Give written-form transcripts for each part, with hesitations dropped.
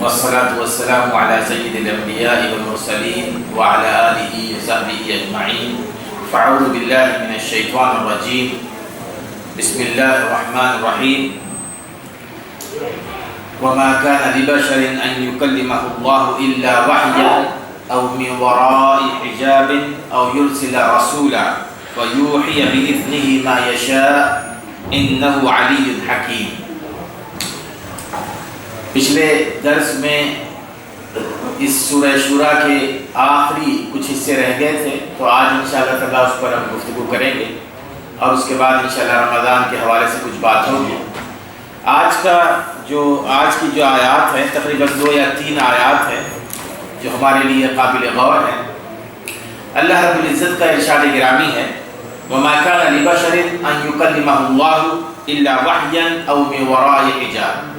والصلاة والسلام على سيد الأنبياء والمرسلين وعلى آله وصحبه أجمعين. فأعوذ بالله من الشيطان الرجيم. بسم الله الرحمن الرحيم. وما كان لبشر أن يكلمه الله إلا وحيا أو من وراء حجاب أو يرسل رسولا فيوحي بإذنه ما يشاء إنه علي حكيم. پچھلے درس میں اس سورہ شورا کے آخری کچھ حصے رہ گئے تھے، تو آج انشاءاللہ تعالیٰ اس پر ہم گفتگو کریں گے اور اس کے بعد انشاءاللہ رمضان کے حوالے سے کچھ بات ہوگی. آج کی جو آیات ہیں تقریباً 2 یا 3 آیات ہیں جو ہمارے لیے قابل غور ہیں. اللہ رب العزت کا ارشاد گرامی ہے وَمَا كَانَ لِبَشَرٍ أَن يُكَلِّمَهُ اللَّهُ إِلَّا وَحْيًا أَوْ مِن وَرَاءِ حِجَابٍ.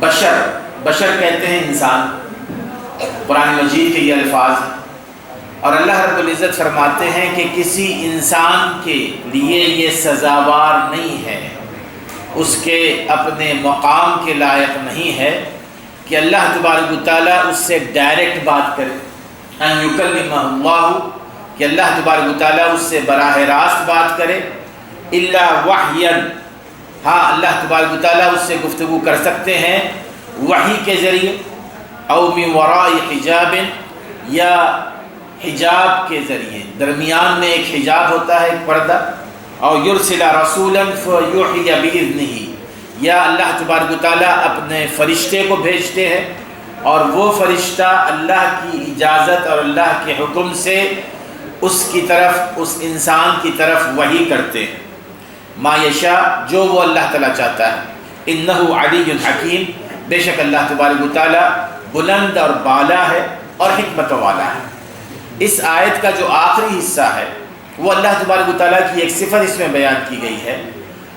بشر کہتے ہیں انسان، قرآن مجید کے یہ الفاظ ہیں، اور اللہ رب العزت فرماتے ہیں کہ کسی انسان کے لیے یہ سزاوار نہیں ہے، اس کے اپنے مقام کے لائق نہیں ہے کہ اللہ تبارک و تعالیٰ اس سے ڈائریکٹ بات کرے. ان یکلمہ اللہ، کہ اللہ تبارک و تعالیٰ اس سے براہ راست بات کرے. الا وحیا، ہاں اللہ تبارک و تعالیٰ اس سے گفتگو کر سکتے ہیں وحی کے ذریعے، او من وراء حجاب، یا حجاب کے ذریعے، درمیان میں ایک حجاب ہوتا ہے، ایک پردہ. او یرسل رسولا فیوحی باذنہ، یا اللہ تبارک و تعالیٰ اپنے فرشتے کو بھیجتے ہیں اور وہ فرشتہ اللہ کی اجازت اور اللہ کے حکم سے اس کی طرف، اس انسان کی طرف وحی کرتے ہیں. ما یشاء، جو وہ اللہ تعالیٰ چاہتا ہے. انہ علی حکیم، بے شک اللہ تبارک و تعالیٰ بلند اور بالا ہے اور حکمت والا ہے. اس آیت کا جو آخری حصہ ہے وہ اللہ تبارک و تعالیٰ کی ایک صفت اس میں بیان کی گئی ہے،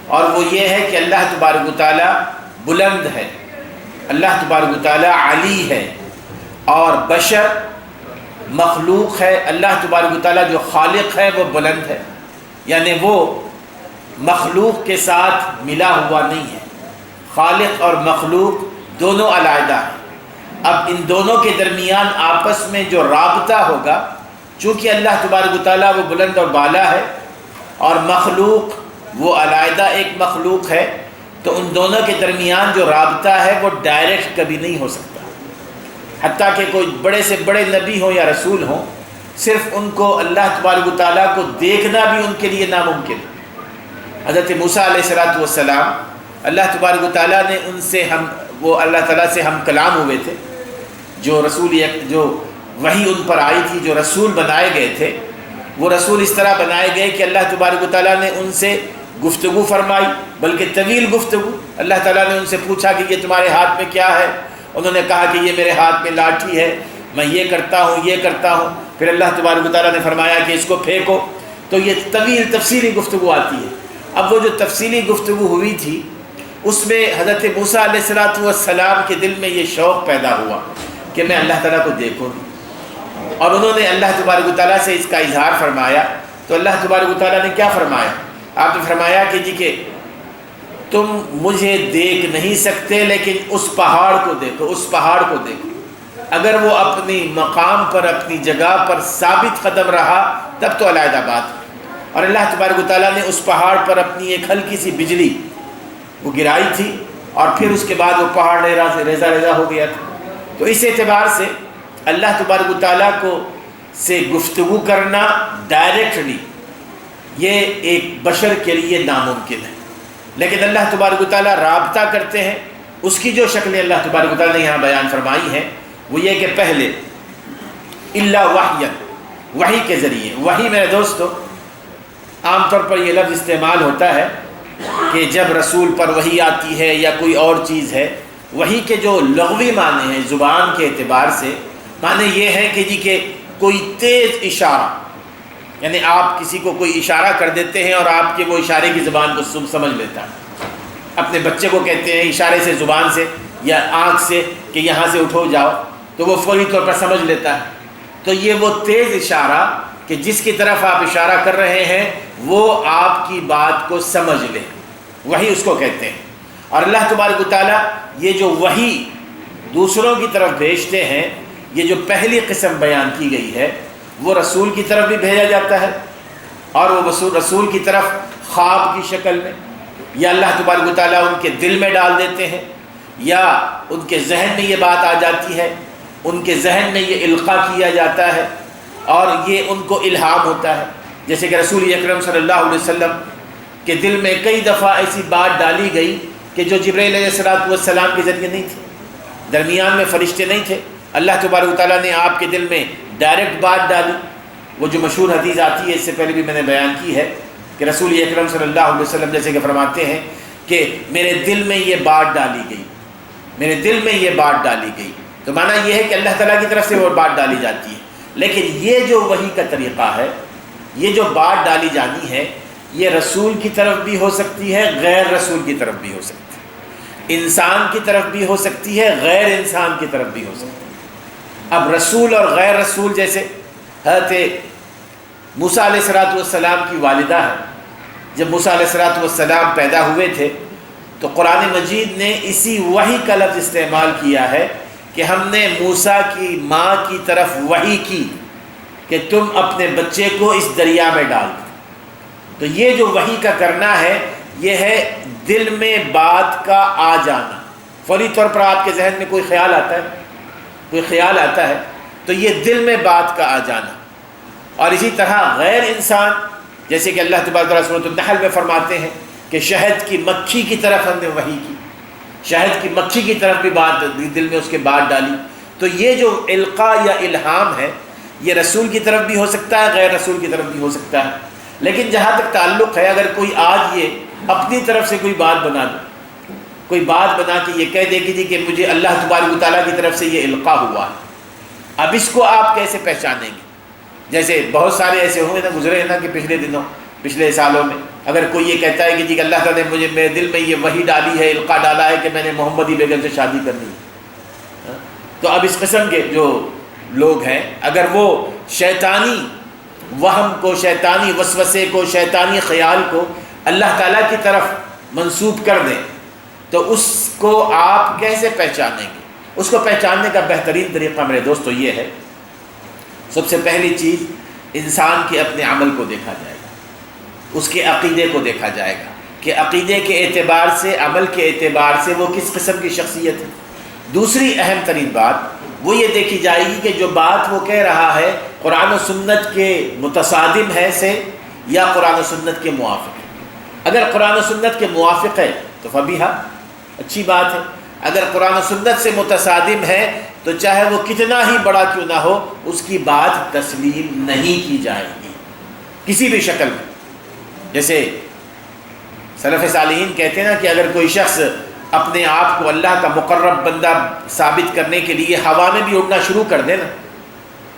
اور وہ یہ ہے کہ اللہ تبارک و تعالیٰ بلند ہے، اللہ تبارک و تعالیٰ علی ہے، اور بشر مخلوق ہے. اللہ تبارک و تعالیٰ جو خالق ہے وہ بلند ہے، یعنی وہ مخلوق کے ساتھ ملا ہوا نہیں ہے. خالق اور مخلوق دونوں علیحدہ ہیں. اب ان دونوں کے درمیان آپس میں جو رابطہ ہوگا، چونکہ اللہ تبارک و تعالیٰ وہ بلند اور بالا ہے اور مخلوق وہ علیحدہ ایک مخلوق ہے، تو ان دونوں کے درمیان جو رابطہ ہے وہ ڈائریکٹ کبھی نہیں ہو سکتا. حتیٰ کہ کوئی بڑے سے بڑے نبی ہوں یا رسول ہوں، صرف ان کو اللہ تبارک و تعالیٰ کو دیکھنا بھی ان کے لیے ناممکن ہے. حضرت موسیٰ علیہ السلام، اللہ تبارک و تعالیٰ نے ان سے وہ اللہ تعالیٰ سے ہم کلام ہوئے تھے، جو وحی ان پر آئی تھی، جو رسول بنائے گئے تھے، وہ رسول اس طرح بنائے گئے کہ اللہ تبارک و تعالیٰ نے ان سے گفتگو فرمائی، بلکہ طویل گفتگو. اللہ تعالیٰ نے ان سے پوچھا کہ یہ تمہارے ہاتھ میں کیا ہے؟ انہوں نے کہا کہ یہ میرے ہاتھ میں لاٹھی ہے، میں یہ کرتا ہوں یہ کرتا ہوں. پھر اللہ تبارک و تعالیٰ نے فرمایا کہ اس کو پھینکو. تو یہ طویل تفصیلی گفتگو آتی ہے. اب وہ جو تفصیلی گفتگو ہوئی تھی اس میں حضرت موسیٰ علیہ السلام کے دل میں یہ شوق پیدا ہوا کہ میں اللہ تعالیٰ کو دیکھوں، اور انہوں نے اللہ تبارک و تعالیٰ سے اس کا اظہار فرمایا. تو اللہ تبارک و تعالیٰ نے کیا فرمایا؟ آپ نے فرمایا کہ تم مجھے دیکھ نہیں سکتے، لیکن اس پہاڑ کو دیکھو، اس پہاڑ کو دیکھو. اگر وہ اپنی مقام پر، اپنی جگہ پر ثابت قدم رہا تب تو علیحدہ بات. اور اللہ تبارک و تعالیٰ نے اس پہاڑ پر اپنی ایک ہلکی سی بجلی وہ گرائی تھی، اور پھر اس کے بعد وہ پہاڑ ریزہ ہو گیا تھا. تو اس اعتبار سے اللہ تبارک و تعالیٰ سے گفتگو کرنا ڈائریکٹلی یہ ایک بشر کے لیے ناممکن ہے. لیکن اللہ تبارک و تعالیٰ رابطہ کرتے ہیں. اس کی جو شکلیں اللہ تبارک و تعالیٰ نے یہاں بیان فرمائی ہیں وہ یہ کہ پہلے الا وحیا، وحی کے ذریعے. وحی میرے دوستو، عام طور پر یہ لفظ استعمال ہوتا ہے کہ جب رسول پر وحی آتی ہے یا کوئی اور چیز ہے. وحی کے جو لغوی معنی ہیں زبان کے اعتبار سے، معنی یہ ہے کہ کوئی تیز اشارہ، یعنی آپ کسی کو کوئی اشارہ کر دیتے ہیں اور آپ کے وہ اشارے کی زبان کو سمجھ لیتا ہے. اپنے بچے کو کہتے ہیں اشارے سے، زبان سے یا آنکھ سے کہ یہاں سے اٹھو جاؤ، تو وہ فوری طور پر سمجھ لیتا ہے. تو یہ وہ تیز اشارہ کہ جس کی طرف آپ اشارہ کر رہے ہیں وہ آپ کی بات کو سمجھ لے، وہی اس کو کہتے ہیں. اور اللہ تبارک و تعالیٰ یہ جو وحی دوسروں کی طرف بھیجتے ہیں، یہ جو پہلی قسم بیان کی گئی ہے وہ رسول کی طرف بھی بھیجا جاتا ہے، اور وہ رسول کی طرف خواب کی شکل میں، یا اللہ تبارک و تعالیٰ ان کے دل میں ڈال دیتے ہیں، یا ان کے ذہن میں یہ بات آ جاتی ہے، ان کے ذہن میں یہ القاء کیا جاتا ہے اور یہ ان کو الہام ہوتا ہے۔ جیسے کہ رسول اکرم صلی اللہ علیہ وسلم کے دل میں کئی دفعہ ایسی بات ڈالی گئی کہ جو جبرائیل علیہ السلام کے ذریعے نہیں تھی، درمیان میں فرشتے نہیں تھے، اللہ تبارک و تعالیٰ نے آپ کے دل میں ڈائریکٹ بات ڈالی۔ وہ جو مشہور حدیث آتی ہے، اس سے پہلے بھی میں نے بیان کی ہے کہ رسول اکرم صلی اللہ علیہ وسلم جیسے کہ فرماتے ہیں کہ میرے دل میں یہ بات ڈالی گئی، میرے دل میں یہ بات ڈالی گئی، تو معنی یہ ہے کہ اللہ تعالیٰ کی طرف سے وہ بات ڈالی جاتی ہے۔ لیکن یہ جو وحی کا طریقہ ہے، یہ جو بات ڈالی جانی ہے، یہ رسول کی طرف بھی ہو سکتی ہے، غیر رسول کی طرف بھی ہو سکتی ہے، انسان کی طرف بھی ہو سکتی ہے، غیر انسان کی طرف بھی ہو سکتی ہے۔ اب رسول اور غیر رسول، جیسے حضرت موسیٰ علیہ السلام کی والدہ ہے، جب موسیٰ علیہ السلام پیدا ہوئے تھے تو قرآن مجید نے اسی وحی کا لفظ استعمال کیا ہے کہ ہم نے موسیٰ کی ماں کی طرف وحی کی کہ تم اپنے بچے کو اس دریا میں ڈال دو۔ تو یہ جو وحی کا کرنا ہے، یہ ہے دل میں بات کا آ جانا۔ فوری طور پر آپ کے ذہن میں کوئی خیال آتا ہے تو یہ دل میں بات کا آ جانا۔ اور اسی طرح غیر انسان، جیسے کہ اللہ تبارک و تعالیٰ سورۃ النحل میں فرماتے ہیں کہ شہد کی مکھی کی طرف ہم نے وحی کی، شہد کی مکھی کی طرف بھی بات دل میں اس کے بات ڈالی۔ تو یہ جو القاء یا الہام ہے، یہ رسول کی طرف بھی ہو سکتا ہے، غیر رسول کی طرف بھی ہو سکتا ہے۔ لیکن جہاں تک تعلق ہے، اگر کوئی آج یہ اپنی طرف سے کوئی بات بنا دے، کوئی بات بنا کے یہ کہہ دے کہ جی کہ مجھے اللہ تبارک و تعالیٰ کی طرف سے یہ القاء ہوا ہے، اب اس کو آپ کیسے پہچانیں گے؟ جیسے بہت سارے ایسے ہوئے نا، گزرے ہیں نا کہ پچھلے سالوں میں اگر کوئی یہ کہتا ہے کہ جی کہ اللہ تعالیٰ نے مجھے میرے دل میں یہ وحی ڈالی ہے، القاء ڈالا ہے کہ میں نے محمدی بیگم سے شادی کرنی ہے، تو اب اس قسم کے جو لوگ ہیں، اگر وہ شیطانی وہم کو، شیطانی وسوسے کو، شیطانی خیال کو اللہ تعالیٰ کی طرف منسوب کر دیں تو اس کو آپ کیسے پہچانیں گے؟ اس کو پہچاننے کا بہترین طریقہ میرے دوستو یہ ہے، سب سے پہلی چیز انسان کے اپنے عمل کو دیکھا جائے گا، اس کے عقیدے کو دیکھا جائے گا کہ عقیدے کے اعتبار سے، عمل کے اعتبار سے وہ کس قسم کی شخصیت ہے۔ دوسری اہم ترین بات وہ یہ دیکھی جائے گی کہ جو بات وہ کہہ رہا ہے قرآن و سنت کے متصادم ہے سے یا قرآن و سنت کے موافق ہے۔ اگر قرآن و سنت کے موافق ہے تو فبیہا، اچھی بات ہے۔ اگر قرآن و سنت سے متصادم ہے تو چاہے وہ کتنا ہی بڑا کیوں نہ ہو، اس کی بات تسلیم نہیں کی جائے گی کسی بھی شکل میں۔ جیسے سلف صالحین کہتے ہیں نا کہ اگر کوئی شخص اپنے آپ کو اللہ کا مقرب بندہ ثابت کرنے کے لیے ہوا میں بھی اڑنا شروع کر دے نا،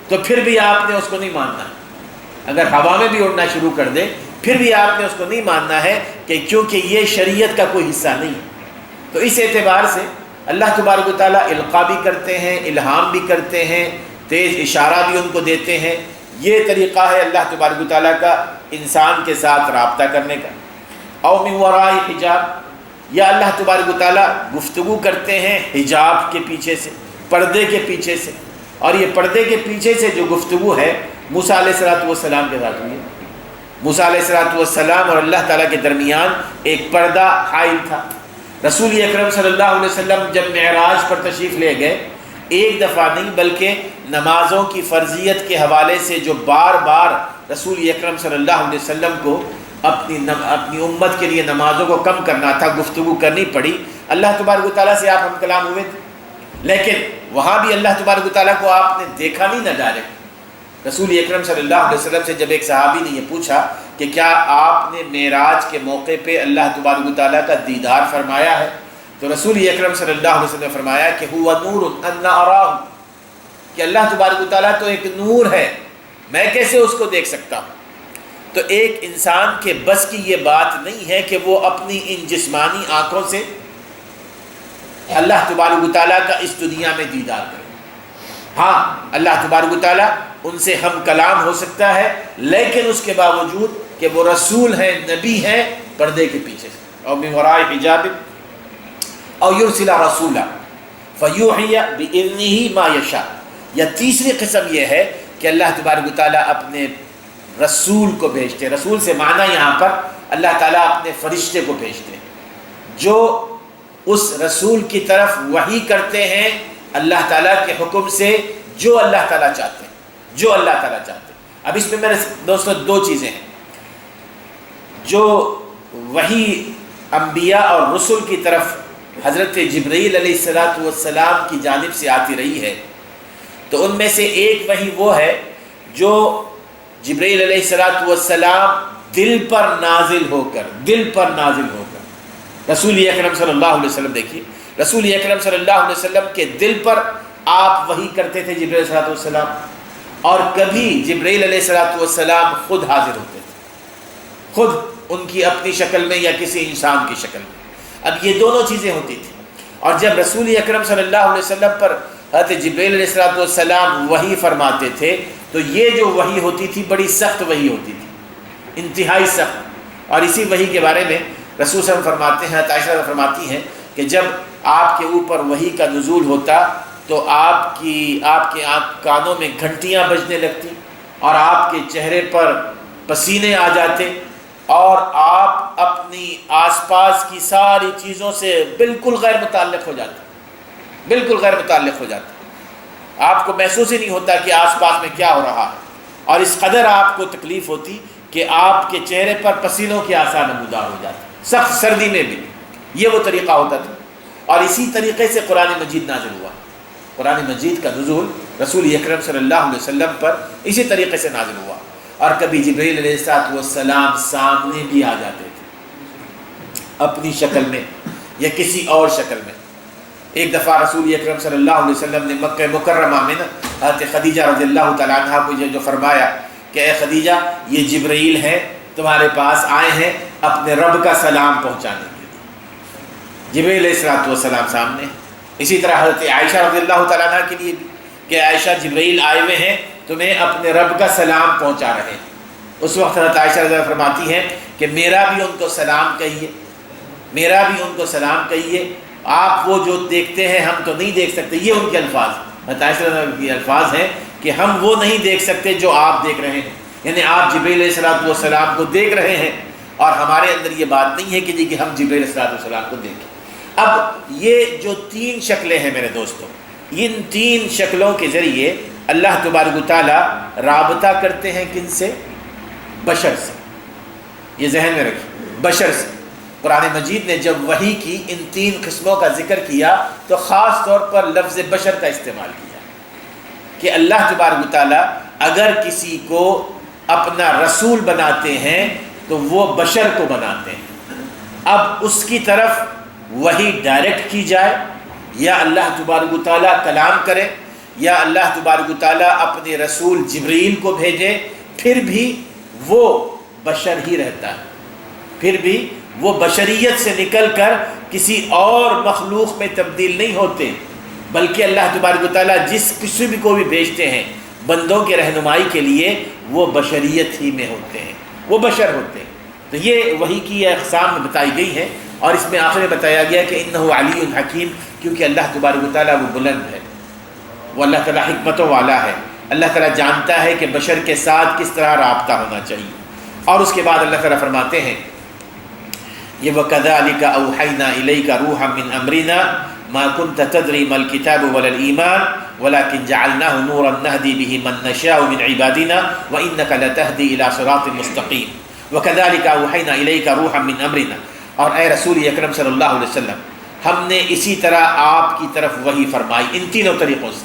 تو پھر بھی آپ نے اس کو نہیں ماننا ہے۔ اگر ہوا میں بھی اڑنا شروع کر دے پھر بھی آپ نے اس کو نہیں ماننا ہے، کہ کیونکہ یہ شریعت کا کوئی حصہ نہیں ہے۔ تو اس اعتبار سے اللہ تبارک و تعالیٰ القاء بھی کرتے ہیں، الہام بھی کرتے ہیں، تیز اشارہ بھی ان کو دیتے ہیں۔ یہ طریقہ ہے اللہ تبارک و تعالیٰ کا انسان کے ساتھ رابطہ کرنے کا۔ او من وراء حجاب، یا اللہ تبارک و تعالیٰ گفتگو کرتے ہیں حجاب کے پیچھے سے، پردے کے پیچھے سے۔ اور یہ پردے کے پیچھے سے جو گفتگو ہے موسیٰ علیہ السلام کے ساتھ ہوئی ہے۔ موسیٰ علیہ السلام اور اللہ تعالیٰ کے درمیان ایک پردہ حائل تھا۔ رسول اکرم صلی اللہ علیہ وسلم جب معراج پر تشریف لے گئے، ایک دفعہ نہیں بلکہ نمازوں کی فرضیت کے حوالے سے جو بار بار رسول اکرم صلی اللہ علیہ وسلم کو اپنی امت کے لیے نمازوں کو کم کرنا تھا، گفتگو کرنی پڑی، اللہ تبارک و تعالیٰ سے آپ ہم کلام ہوئے تھے۔ لیکن وہاں بھی اللہ تبارک و تعالیٰ کو آپ نے دیکھا نہیں نہ ڈائریکٹ۔ رسول اکرم صلی اللہ علیہ وسلم سے جب ایک صحابی نے یہ پوچھا کہ کیا آپ نے معراج کے موقع پہ اللہ تبارک و تعالیٰ کا دیدار فرمایا ہے، تو رسول اکرم صلی اللہ علیہ وسلم نے فرمایا کہ ہوا نور انا اراہ، کہ اللہ تبارک و تعالیٰ تو ایک نور ہے، میں کیسے اس کو دیکھ سکتا ہوں۔ تو ایک انسان کے بس کی یہ بات نہیں ہے کہ وہ اپنی ان جسمانی آنکھوں سے اللہ تبارک و تعالیٰ کا اس دنیا میں دیدار کرے۔ ہاں اللہ تبارک و تعالیٰ ان سے ہم کلام ہو سکتا ہے، لیکن اس کے باوجود کہ وہ رسول ہیں، نبی ہیں، پردے کے پیچھے سے۔ اور من وراء حجاب او یرسل رسولا فَيُوحِيَ بِإِذْنِهِ مَا يَشَاءُ. یا تیسری قسم یہ ہے کہ اللہ تبارک و تعالیٰ اپنے رسول کو بھیجتے ہیں. رسول سے معنی یہاں پر اللہ تعالیٰ اپنے فرشتے کو بھیجتے ہیں جو اس رسول کی طرف وحی کرتے ہیں اللہ تعالیٰ کے حکم سے، جو اللہ تعالیٰ چاہتے ہیں، جو اللہ تعالیٰ چاہتے ہیں. اب اس میں میرے دوستوں دو چیزیں ہیں. جو وحی انبیاء اور رسل کی طرف حضرت جبرائیل علیہ السلام کی جانب سے آتی رہی ہے، تو ان میں سے ایک وحی وہ ہے جو جبرائیل علیہ السلام دل پر نازل ہو کر رسول اکرم صلی اللہ علیہ وسلم، دیکھیے رسول اکرم صلی اللہ علیہ وسلم کے دل پر آپ وحی کرتے تھے جبرائیل علیہ السلام، اور کبھی جبرائیل علیہ السلام خود حاضر ہوتے تھے، خود ان کی اپنی شکل میں یا کسی انسان کی شکل میں. اب یہ دونوں چیزیں ہوتی تھیں. اور جب رسول اکرم صلی اللہ علیہ وسلم پر حضرت جبرائیل علیہ السلام وحی فرماتے تھے تو یہ جو وحی ہوتی تھی بڑی سخت وحی ہوتی تھی، انتہائی سخت. اور اسی وحی کے بارے میں رسول صلی اللہ علیہ وسلم فرماتے ہیں، عائشہ فرماتی ہیں کہ جب آپ کے اوپر وحی کا نزول ہوتا تو آپ کے کانوں میں گھنٹیاں بجنے لگتی اور آپ کے چہرے پر پسینے آ جاتے اور آپ اپنی آس پاس کی ساری چیزوں سے بالکل غیر متعلق ہو جاتے. آپ کو محسوس ہی نہیں ہوتا کہ آس پاس میں کیا ہو رہا ہے، اور اس قدر آپ کو تکلیف ہوتی کہ آپ کے چہرے پر پسینوں کے آثار نمودار ہو جاتے، سخت سردی میں بھی. یہ وہ طریقہ ہوتا تھا. اور اسی طریقے سے قرآن مجید نازل ہوا. قرآن مجید کا نزول رسول اکرم صلی اللہ علیہ وسلم پر اسی طریقے سے نازل ہوا. اور کبھی جبرائیل علیہ السلام سامنے بھی آ جاتے تھے اپنی شکل میں یا کسی اور شکل میں. ایک دفعہ رسول اکرم صلی اللہ علیہ وسلم نے مکہ مکرمہ میں حضرت خدیجہ رضی اللہ تعالیٰ عنہ کو جو فرمایا کہ اے خدیجہ، یہ جبرائیل ہیں تمہارے پاس آئے ہیں اپنے رب کا سلام پہنچانے کے لیے. جبرائیل علیہ السلام سامنے. اسی طرح حضرت عائشہ رضی اللہ تعالیٰ عنہ کے لیے بھی کہ عائشہ جبرائیل آئے ہوئے ہیں تمہیں اپنے رب کا سلام پہنچا رہے ہیں. اس وقت حضرت عائشہ رضی اللہ فرماتی ہیں کہ میرا بھی ان کو سلام کہیے، آپ وہ جو دیکھتے ہیں ہم تو نہیں دیکھ سکتے. یہ ان کے الفاظ، حضرت عائشہ رضی اللہ کے الفاظ ہیں کہ ہم وہ نہیں دیکھ سکتے جو آپ دیکھ رہے ہیں. یعنی آپ جبرائیل علیہ السلام کو دیکھ رہے ہیں اور ہمارے اندر یہ بات نہیں ہے کہ ہم جبرائیل علیہ السلام کو دیکھیں. اب یہ جو تین شکلیں ہیں میرے دوستوں، ان تین شکلوں کے ذریعے اللہ تبارک و تعالیٰ رابطہ کرتے ہیں کن سے؟ بشر سے. یہ ذہن میں رکھیں، بشر سے. قرآن مجید نے جب وحی کی ان تین قسموں کا ذکر کیا تو خاص طور پر لفظ بشر کا استعمال کیا کہ اللہ تبارک و تعالیٰ اگر کسی کو اپنا رسول بناتے ہیں تو وہ بشر کو بناتے ہیں. اب اس کی طرف وحی ڈائریکٹ کی جائے یا اللہ تبارک و تعالیٰ کلام کرے یا اللہ تبارک و تعالیٰ اپنے رسول جبرائیل کو بھیجے، پھر بھی وہ بشر ہی رہتا ہے. پھر بھی وہ بشریت سے نکل کر کسی اور مخلوق میں تبدیل نہیں ہوتے، بلکہ اللہ تبارک و تعالیٰ جس کسی بھی کو بھی بھیجتے ہیں بندوں کے رہنمائی کے لیے وہ بشریت ہی میں ہوتے ہیں، وہ بشر ہوتے ہیں. تو یہ وحی کی اقسام میں بتائی گئی ہیں. اور اس میں آخر میں بتایا گیا کہ انہ علی حکیم، کیونکہ اللہ تبارک و تعالیٰ وہ بلند ہے، وہ اللہ تعالیٰ حکمت والا ہے. اللہ تعالیٰ جانتا ہے کہ بشر کے ساتھ کس طرح رابطہ ہونا چاہیے. اور اس کے بعد اللہ تعالیٰ فرماتے ہیں یہ وَكَذَلِكَ أَوْحَيْنَا إِلَيْكَ رُوحًا مِّنْ أَمْرِنَا مَا كُنْتَ تَدْرِي مَا الْكِتَابُ وَلَا الْإِيمَانُ وَلَكِنْ جَعَلْنَاهُ نُورًا نَهْدِي بِهِ مَن نَّشَاءُ مِنْ عِبَادِنَا وَإِنَّكَ لَتَهْدِي إِلَى صِرَاطٍ مُّسْتَقِيمٍ وَكَذَلِكَ أَوْحَيْنَا إِلَيْكَ رُوحًا مِّنْ أَمْرِنَا. اور اے رسول اکرم صلی اللہ علیہ وسلم، ہم نے اسی طرح آپ کی طرف وحی فرمائی ان تینوں طریقوں سے.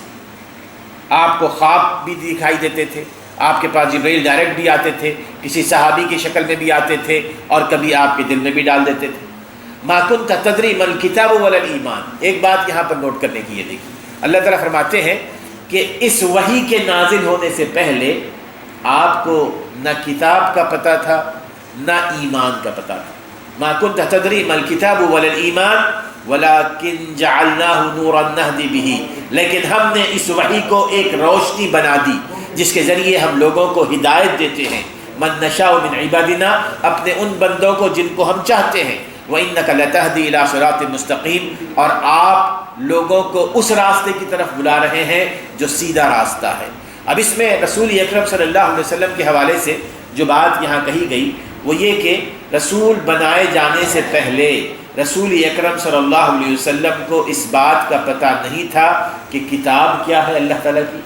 آپ کو خواب بھی دکھائی دیتے تھے، آپ کے پاس جبرائیل ڈائریکٹ بھی آتے تھے، کسی صحابی کی شکل میں بھی آتے تھے، اور کبھی آپ کے دل میں بھی ڈال دیتے تھے. ما كنت تدری ما الکتاب ولا الایمان. ایک بات یہاں پر نوٹ کرنے کی یہ دیکھیے، اللہ تعالیٰ فرماتے ہیں کہ اس وحی کے نازل ہونے سے پہلے آپ کو نہ کتاب کا پتہ تھا نہ ایمان کا پتہ تھا. ما كنت تدری ما الکتاب ولا الایمان ولكن جعلناه نورا نهدي به. لیکن ہم نے اس وحی کو ایک روشنی بنا دی جس کے ذریعے ہم لوگوں کو ہدایت دیتے ہیں. من نشاء من عبادنا، اپنے ان بندوں کو جن کو ہم چاہتے ہیں. وَإِنَّكَ لَتَهْدِي إِلَى صِرَاطٍ مُّسْتَقِيمٍ، اور آپ لوگوں کو اس راستے کی طرف بلا رہے ہیں جو سیدھا راستہ ہے۔ اب اس میں رسول اکرم صلی اللہ علیہ وسلم کے حوالے سے جو بات یہاں کہی گئی وہ یہ کہ رسول بنائے جانے سے پہلے رسول اکرم صلی اللہ علیہ وسلم کو اس بات کا پتہ نہیں تھا کہ کتاب کیا ہے اللہ تعالیٰ کی،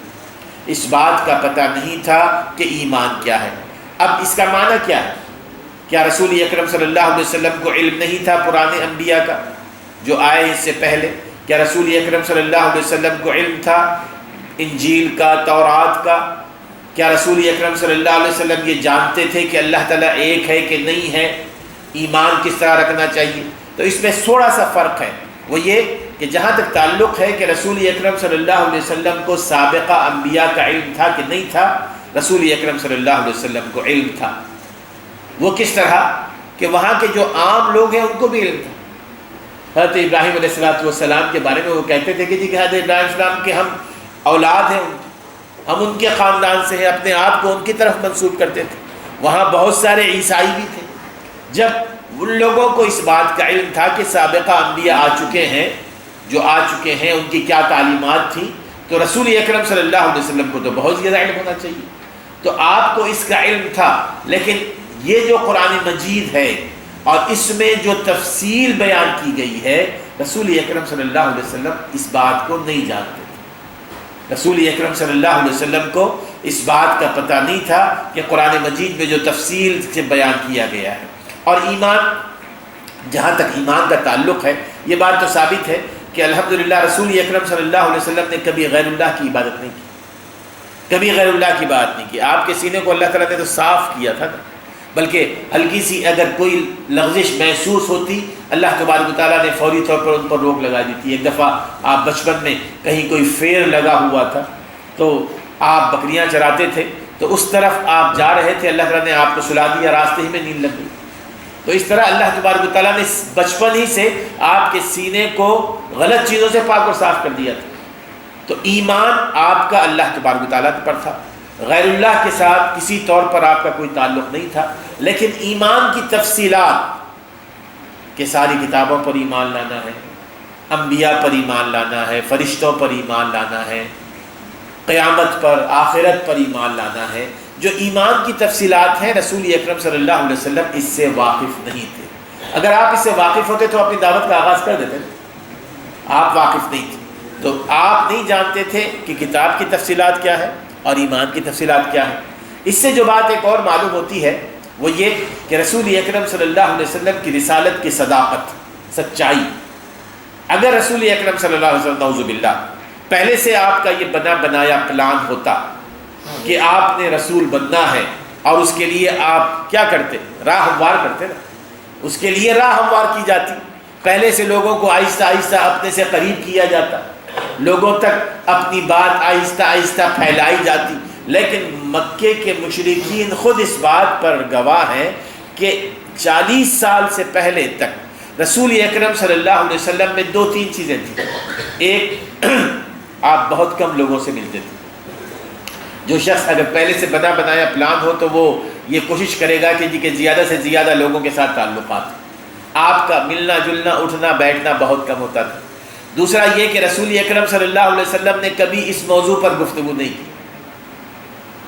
اس بات کا پتہ نہیں تھا کہ ایمان کیا ہے۔ اب اس کا معنی کیا ہے؟ کیا رسول اکرم صلی اللہ علیہ وسلم کو علم نہیں تھا پرانے انبیاء کا جو آئے اس سے پہلے؟ کیا رسول اکرم صلی اللہ علیہ وسلم کو علم تھا انجیل کا، تورات کا؟ کیا رسول اکرم صلی اللہ علیہ وسلم یہ جانتے تھے کہ اللہ تعالیٰ ایک ہے کہ نہیں ہے، ایمان کس طرح رکھنا چاہیے؟ تو اس میں تھوڑا سا فرق ہے، وہ یہ کہ جہاں تک تعلق ہے کہ رسول اکرم صلی اللہ علیہ وسلم کو سابقہ انبیاء کا علم تھا کہ نہیں تھا، رسول اکرم صلی اللہ علیہ وسلم کو علم تھا۔ وہ کس طرح کہ وہاں کے جو عام لوگ ہیں ان کو بھی علم تھا۔ حضرت ابراہیم علیہ السلام کے بارے میں وہ کہتے تھے کہ جی کہ حضرت ابراہیم علیہ السلام کے ہم اولاد ہیں، ہم ان کے خاندان سے ہیں، اپنے آپ کو ان کی طرف منسوب کرتے تھے۔ وہاں بہت سارے عیسائی بھی تھے۔ جب ان لوگوں کو اس بات کا علم تھا کہ سابقہ انبیاء آ چکے ہیں، جو آ چکے ہیں ان کی کیا تعلیمات تھیں، تو رسول اکرم صلی اللہ علیہ وسلم کو تو بہت زیادہ علم ہونا چاہیے۔ تو آپ کو اس کا علم تھا، لیکن یہ جو قرآن مجید ہے اور اس میں جو تفصیل بیان کی گئی ہے، رسول اکرم صلی اللہ علیہ وسلم اس بات کو نہیں جانتے تھے۔ رسول اکرم صلی اللہ علیہ وسلم کو اس بات کا پتہ نہیں تھا کہ قرآن مجید میں جو تفصیل سے بیان کیا گیا ہے۔ اور ایمان، جہاں تک ایمان کا تعلق ہے، یہ بات تو ثابت ہے کہ الحمدللہ رسول اکرم صلی اللہ علیہ وسلم نے کبھی غیر اللہ کی عبادت نہیں کی، کبھی غیر اللہ کی بات نہیں کی۔ آپ کے سینے کو اللہ تعالیٰ نے تو صاف کیا تھا، بلکہ ہلکی سی اگر کوئی لغزش محسوس ہوتی اللہ تبارک و تعالیٰ نے فوری طور پر ان پر روک لگا دی تھی۔ ایک دفعہ آپ بچپن میں کہیں کوئی فیر لگا ہوا تھا تو آپ بکریاں چراتے تھے، تو اس طرف آپ جا رہے تھے، اللہ تعالیٰ نے آپ کو سلا دیا، راستے ہی میں نیند لگ گئی۔ تو اس طرح اللہ تبارک و تعالیٰ نے بچپن ہی سے آپ کے سینے کو غلط چیزوں سے پاک اور صاف کر دیا تھا۔ تو ایمان آپ کا اللہ تبارک و تعالیٰ پر تھا، غیر اللہ کے ساتھ کسی طور پر آپ کا کوئی تعلق نہیں تھا۔ لیکن ایمان کی تفصیلات کہ ساری کتابوں پر ایمان لانا ہے، انبیاء پر ایمان لانا ہے، فرشتوں پر ایمان لانا ہے، قیامت پر، آخرت پر ایمان لانا ہے، جو ایمان کی تفصیلات ہیں، رسول اکرم صلی اللہ علیہ وسلم اس سے واقف نہیں تھے۔ اگر آپ اس سے واقف ہوتے تو اپنی دعوت کا آغاز کر دیتے۔ آپ واقف نہیں تھے، تو آپ نہیں جانتے تھے کہ کتاب کی تفصیلات کیا ہے اور ایمان کی تفصیلات کیا ہے۔ اس سے جو بات ایک اور معلوم ہوتی ہے وہ یہ کہ رسول اکرم صلی اللہ علیہ وسلم کی رسالت کی صداقت، سچائی۔ اگر رسول اکرم صلی اللہ علیہ وسلم نعوذ باللہ پہلے سے آپ کا یہ بنا بنایا پلان ہوتا کہ آپ نے رسول بننا ہے اور اس کے لیے آپ کیا کرتے؟ راہ ہموار کرتے نا، اس کے لیے راہ ہموار کی جاتی، پہلے سے لوگوں کو آہستہ آہستہ اپنے سے قریب کیا جاتا، لوگوں تک اپنی بات آہستہ آہستہ پھیلائی جاتی۔ لیکن مکے کے مشرکین خود اس بات پر گواہ ہیں کہ 40 سال سے پہلے تک رسول اکرم صلی اللہ علیہ وسلم میں 2-3 چیزیں تھیں۔ ایک، آپ بہت کم لوگوں سے ملتے تھے۔ جو شخص اگر پہلے سے بنا بنایا پلان ہو تو وہ یہ کوشش کرے گا کہ زیادہ سے زیادہ لوگوں کے ساتھ تعلقات، آپ کا ملنا جلنا اٹھنا بیٹھنا بہت کم ہوتا تھا۔ دوسرا یہ کہ رسول اکرم صلی اللہ علیہ وسلم نے کبھی اس موضوع پر گفتگو نہیں کی،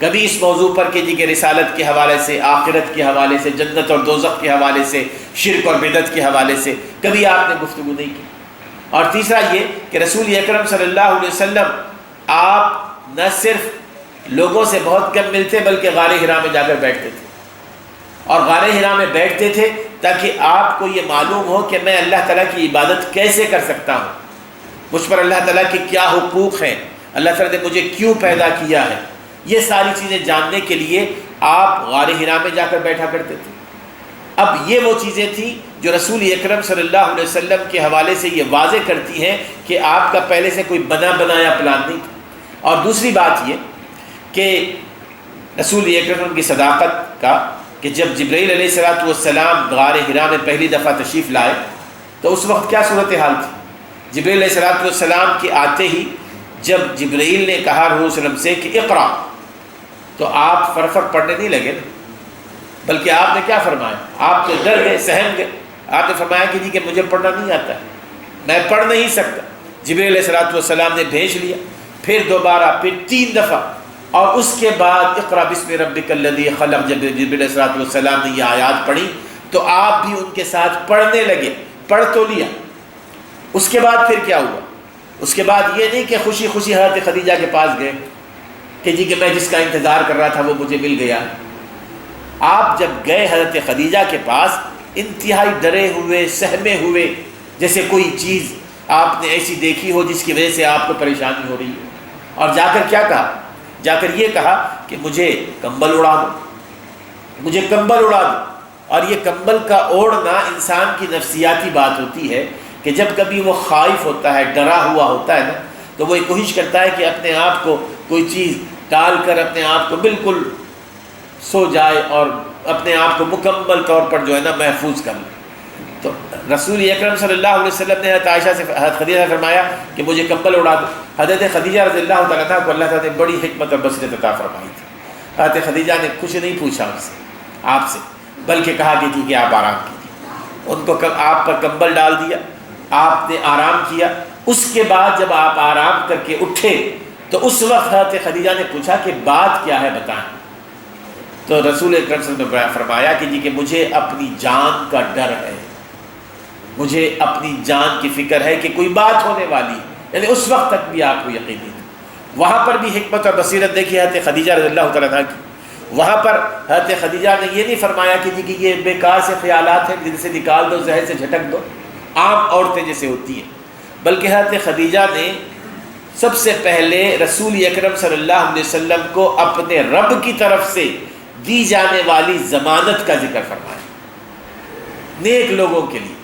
کبھی اس موضوع پر کہ رسالت کے حوالے سے، آخرت کے حوالے سے، جنت اور دوزخ کے حوالے سے، شرک اور بدعت کے حوالے سے کبھی آپ نے گفتگو نہیں کی۔ اور تیسرا یہ کہ رسول اکرم صلی اللہ علیہ وسلم آپ نہ صرف لوگوں سے بہت کم ملتے بلکہ غار حرا میں جا کر بیٹھتے تھے، اور غار حرا میں بیٹھتے تھے تاکہ آپ کو یہ معلوم ہو کہ میں اللہ تعالیٰ کی عبادت کیسے کر سکتا ہوں، مجھ پر اللہ تعالیٰ کے کیا حقوق ہیں، اللہ تعالیٰ نے مجھے کیوں پیدا کیا ہے، یہ ساری چیزیں جاننے کے لیے آپ غار حرا میں جا کر بیٹھا کرتے تھے۔ اب یہ وہ چیزیں تھیں جو رسول اکرم صلی اللہ علیہ وسلم کے حوالے سے یہ واضح کرتی ہیں کہ آپ کا پہلے سے کوئی بنا بنایا پلان نہیں تھا۔ اور دوسری بات یہ کہ رسول اکرم کی صداقت کا کہ جب جبرائیل علیہ السلام غار حرا میں پہلی دفعہ تشریف لائے تو اس وقت کیا صورتحال تھی؟ جبرائیل علیہ السلام کے آتے ہی جب جبرائیل نے کہا رسول اللہ علیہ وسلم سے کہ اقرا، تو آپ فرفر پڑھنے نہیں لگے نا، بلکہ آپ نے کیا فرمایا؟ آپ تو ڈر گئے، سہم گئے۔ آپ نے فرمایا کہ مجھے پڑھنا نہیں آتا ہے، میں پڑھ نہیں سکتا۔ جبریل علیہ السلام نے بھیج لیا، پھر دوبارہ، پھر 3 دفعہ، اور اس کے بعد اقرأ بسم ربک الذی خلق، جب جبریل علیہ السلام نے یہ آیات پڑھی تو آپ بھی ان کے ساتھ پڑھنے لگے، پڑھ تو لیا۔ اس کے بعد پھر کیا ہوا؟ اس کے بعد یہ نہیں کہ خوشی خوشی حضرت خدیجہ کے پاس گئے کہ جی کہ میں جس کا انتظار کر رہا تھا وہ مجھے مل گیا۔ آپ جب گئے حضرت خدیجہ کے پاس، انتہائی ڈرے ہوئے، سہمے ہوئے، جیسے کوئی چیز آپ نے ایسی دیکھی ہو جس کی وجہ سے آپ کو پریشانی ہو رہی ہے، اور جا کر کیا کہا؟ جا کر یہ کہا کہ مجھے کمبل اڑا دو، مجھے کمبل اڑا دو۔ اور یہ کمبل کا اوڑھنا انسان کی نفسیاتی بات ہوتی ہے کہ جب کبھی وہ خائف ہوتا ہے، ڈرا ہوا ہوتا ہے نا، تو وہ کوشش کرتا ہے کہ اپنے آپ کو کوئی چیز ٹال کر اپنے آپ کو بالکل سو جائے اور اپنے آپ کو مکمل طور پر جو ہے نا محفوظ کر لے۔ تو رسول اکرم صلی اللہ علیہ وسلم نے حضرت عائشہ سے، حضرت خدیجہ سے فرمایا کہ مجھے کمبل اڑا دو۔ حضرت خدیجہ رضی اللہ تعالیٰ عنہ کو اللہ تعالیٰ نے بڑی حکمت اور بصیرت عطا فرمائی تھی۔ حضرت خدیجہ نے کچھ نہیں پوچھا ان سے، آپ سے، بلکہ کہا کہ ٹھیک ہے آپ آرام کیجیے۔ ان کو آپ پر کمبل ڈال دیا، آپ نے آرام کیا۔ اس کے بعد جب آپ آرام کر کے اٹھے تو اس وقت حضرت خدیجہ نے پوچھا کہ بات کیا ہے بتائیں۔ تو رسول اکرم صلی اللہ علیہ وسلم نے فرمایا کہ جی کہ مجھے اپنی جان کا ڈر ہے، مجھے اپنی جان کی فکر ہے کہ کوئی بات ہونے والی ہے۔ یعنی اس وقت تک بھی آپ کو یقین نہیں تھا۔ وہاں پر بھی حکمت اور بصیرت دیکھی حضرت خدیجہ رضی اللہ تعالیٰ عنہ کی۔ وہاں پر حضرت خدیجہ نے یہ نہیں فرمایا کہ جی کہ یہ بیکار سے خیالات ہیں، دل سے نکال دو، ذہن سے جھٹک دو، عام عورتیں جیسے ہوتی ہیں، بلکہ حضرت خدیجہ نے سب سے پہلے رسول اکرم صلی اللہ علیہ وسلم کو اپنے رب کی طرف سے دی جانے والی ضمانت کا ذکر فرمایا۔ نیک لوگوں کے لیے،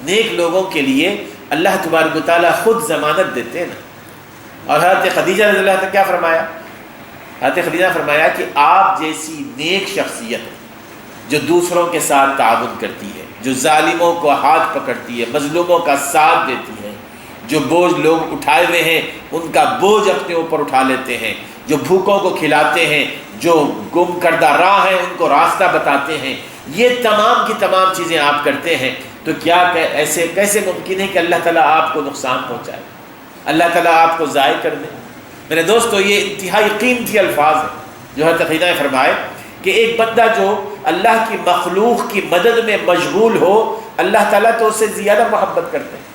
نیک لوگوں کے لیے اللہ تبارک و تعالیٰ خود ضمانت دیتے ہیں نا۔ اور حضرت خدیجہ رضی اللہ عنہ نے کیا فرمایا؟ حضرت خدیجہ نے فرمایا کہ آپ جیسی نیک شخصیت جو دوسروں کے ساتھ تعاون کرتی ہے، جو ظالموں کو ہاتھ پکڑتی ہے، مظلوموں کا ساتھ دیتی ہے، جو بوجھ لوگ اٹھائے ہوئے ہیں ان کا بوجھ اپنے اوپر اٹھا لیتے ہیں، جو بھوکوں کو کھلاتے ہیں، جو گم کردہ راہ ہیں ان کو راستہ بتاتے ہیں، یہ تمام کی تمام چیزیں آپ کرتے ہیں، تو کیا ایسے کیسے ممکن ہے کہ اللہ تعالیٰ آپ کو نقصان پہنچائے، اللہ تعالیٰ آپ کو ضائع کر دے؟ میرے دوستو، یہ انتہائی قیمتی الفاظ ہیں جو حضرت خدیجہ نے فرمائے کہ ایک بندہ جو اللہ کی مخلوق کی مدد میں مشغول ہو، اللہ تعالیٰ تو اس سے زیادہ محبت کرتے ہیں،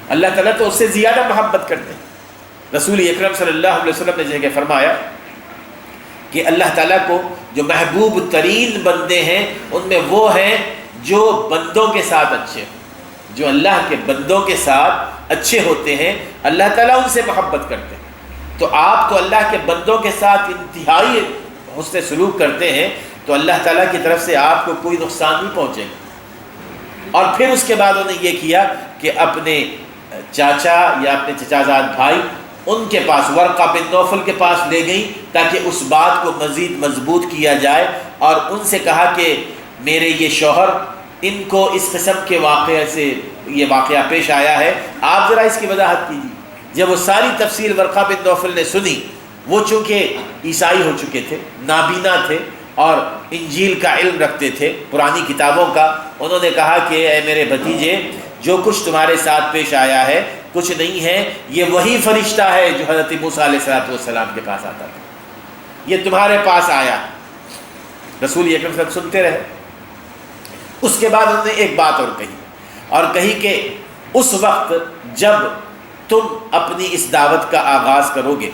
اللہ تعالیٰ تو اس سے زیادہ محبت کرتے ہیں۔ رسول اکرم صلی اللہ علیہ وسلم نے جگہ فرمایا کہ اللہ تعالیٰ کو جو محبوب ترین بندے ہیں ان میں وہ ہیں جو بندوں کے ساتھ اچھے ہوں، جو اللہ کے بندوں کے ساتھ اچھے ہوتے ہیں، اللہ تعالیٰ ان سے محبت کرتے ہیں۔ تو آپ تو اللہ کے بندوں کے ساتھ انتہائی حسن سلوک کرتے ہیں، تو اللہ تعالیٰ کی طرف سے آپ کو کوئی نقصان نہیں پہنچے گا۔ اور پھر اس کے بعد انہوں نے یہ کیا کہ اپنے چاچا یا اپنے چچا زاد بھائی ان کے پاس، ورقہ بن نوفل کے پاس لے گئی تاکہ اس بات کو مزید مضبوط کیا جائے، اور ان سے کہا کہ میرے یہ شوہر، ان کو اس قسم کے واقعے سے یہ واقعہ پیش آیا ہے، آپ ذرا اس کی وضاحت کیجیے۔ جب وہ ساری تفصیل ورقہ بن نوفل نے سنی، وہ چونکہ عیسائی ہو چکے تھے، نابینا تھے اور انجیل کا علم رکھتے تھے، پرانی کتابوں کا، انہوں نے کہا کہ اے میرے بھتیجے، جو کچھ تمہارے ساتھ پیش آیا ہے کچھ نہیں ہے، یہ وہی فرشتہ ہے جو حضرت موسیٰ علیہ السلام کے پاس آتا تھا، یہ تمہارے پاس آیا۔ رسول اکرم صلی اللہ علیہ وسلم سنتے رہے۔ اس کے بعد انہوں نے ایک بات اور کہی کہ اس وقت جب تم اپنی اس دعوت کا آغاز کرو گے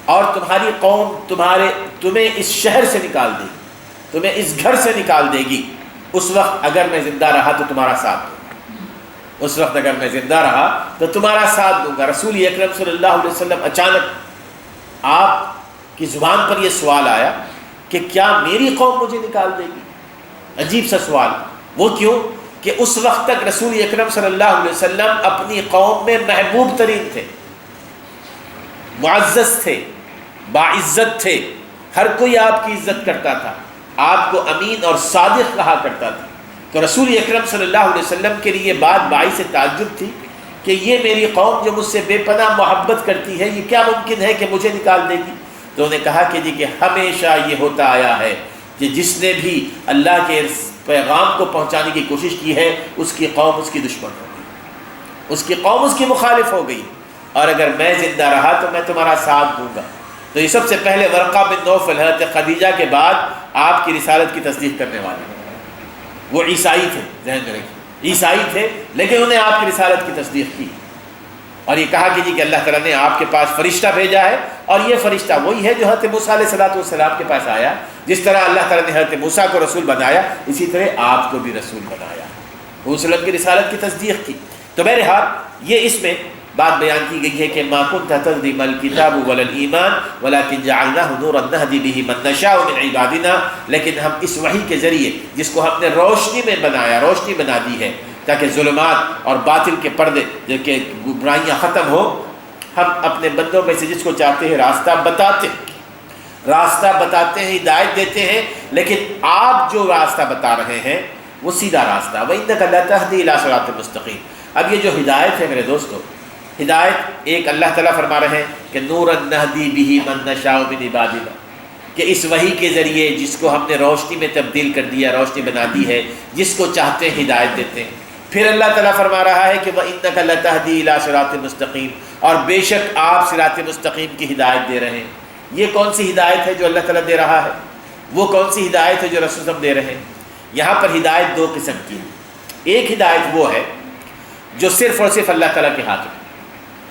اور تمہاری قوم تمہیں اس شہر سے نکال دے گی، تمہیں اس گھر سے نکال دے گی، اس وقت اگر میں زندہ رہا تو تمہارا ساتھ دوں گا، اس وقت اگر میں زندہ رہا تو تمہارا ساتھ دوں گا۔ رسول اکرم صلی اللہ علیہ وسلم اچانک آپ کی زبان پر یہ سوال آیا کہ کیا میری قوم مجھے نکال دے گی؟ عجیب سا سوال۔ وہ کیوں؟ کہ اس وقت تک رسول اکرم صلی اللہ علیہ وسلم اپنی قوم میں محبوب ترین تھے، معزز تھے، باعزت تھے، ہر کوئی آپ کی عزت کرتا تھا، آپ کو امین اور صادق کہا کرتا تھا۔ تو رسول اکرم صلی اللہ علیہ وسلم کے لیے بات باعث تعجب تھی کہ یہ میری قوم جو مجھ سے بے پناہ محبت کرتی ہے، یہ کیا ممکن ہے کہ مجھے نکال دے گی؟ تو انہوں نے کہا کہ جی کہ ہمیشہ یہ ہوتا آیا ہے کہ جس نے بھی اللہ کے پیغام کو پہنچانے کی کوشش کی ہے اس کی قوم اس کی دشمن ہوگی، اس کی قوم اس کی مخالف ہو گئی، اور اگر میں زندہ رہا تو میں تمہارا ساتھ دوں گا۔ تو یہ سب سے پہلے ورقہ بن نوفل حضرت خدیجہ کے بعد آپ کی رسالت کی تصدیق کرنے والے، وہ عیسائی تھے، ذہن میں رکھیے، عیسائی تھے، لیکن انہیں آپ کی رسالت کی تصدیق کی، اور یہ کہا کہ جی کہ اللہ تعالیٰ نے آپ کے پاس فرشتہ بھیجا ہے، اور یہ فرشتہ وہی ہے جو حضرت موسیٰ علیہ السلام کے پاس آیا۔ جس طرح اللہ تعالیٰ نے حضرت موسیٰ کو رسول بنایا، اسی طرح آپ کو بھی رسول بنایا، حضور صلی اللہ علیہ وسلم کی رسالت کی تصدیق کی۔ تو بہرحال یہ اس میں بات بیان کی گئی ہے کہ ما كنت تدري ما الكتاب ولا الایمان ولكن جعلناه نورا نهدي به من نشاء من عبادنا، لیکن ہم اس وحی کے ذریعے جس کو ہم نے روشنی میں بنایا، روشنی بنا دی ہے تاکہ ظلمات اور باطل کے پردے کہ برائیاں ختم ہو، ہم اپنے بندوں میں سے جس کو چاہتے ہیں راستہ بتاتے ہیں، ہدایت دیتے ہیں، لیکن آپ جو راستہ بتا رہے ہیں وہ سیدھا راستہ، وَإِنَّكَ لَتَهْدِي إِلَىٰ صِرَاطٍ مُسْتَقِيمٍ۔ اب یہ جو ہدایت ہے میرے دوستو، ہدایت ایک اللہ تعالیٰ فرما رہے ہیں کہ نوراً نہدی بہ من نشاء من عبادنا، کہ اس وحی کے ذریعے جس کو ہم نے روشنی میں تبدیل کر دیا، روشنی بنا دی ہے، جس کو چاہتے ہیں ہدایت دیتے ہیں۔ پھر اللہ تعالیٰ فرما رہا ہے کہ وَإِنَّكَ لَتَهْدِي إِلَىٰ صِرَاطٍ مُسْتَقِيمٍ، اور بے شک آپ صراط مستقیم کی ہدایت دے رہے ہیں۔ یہ کون سی ہدایت ہے جو اللہ تعالیٰ دے رہا ہے؟ وہ کون سی ہدایت ہے جو رسول صلی اللہ علیہ وسلم دے رہے ہیں؟ یہاں پر ہدایت دو قسم کی ہے۔ ایک ہدایت وہ ہے جو صرف اور صرف اللہ تعالیٰ کے ہاتھ میں،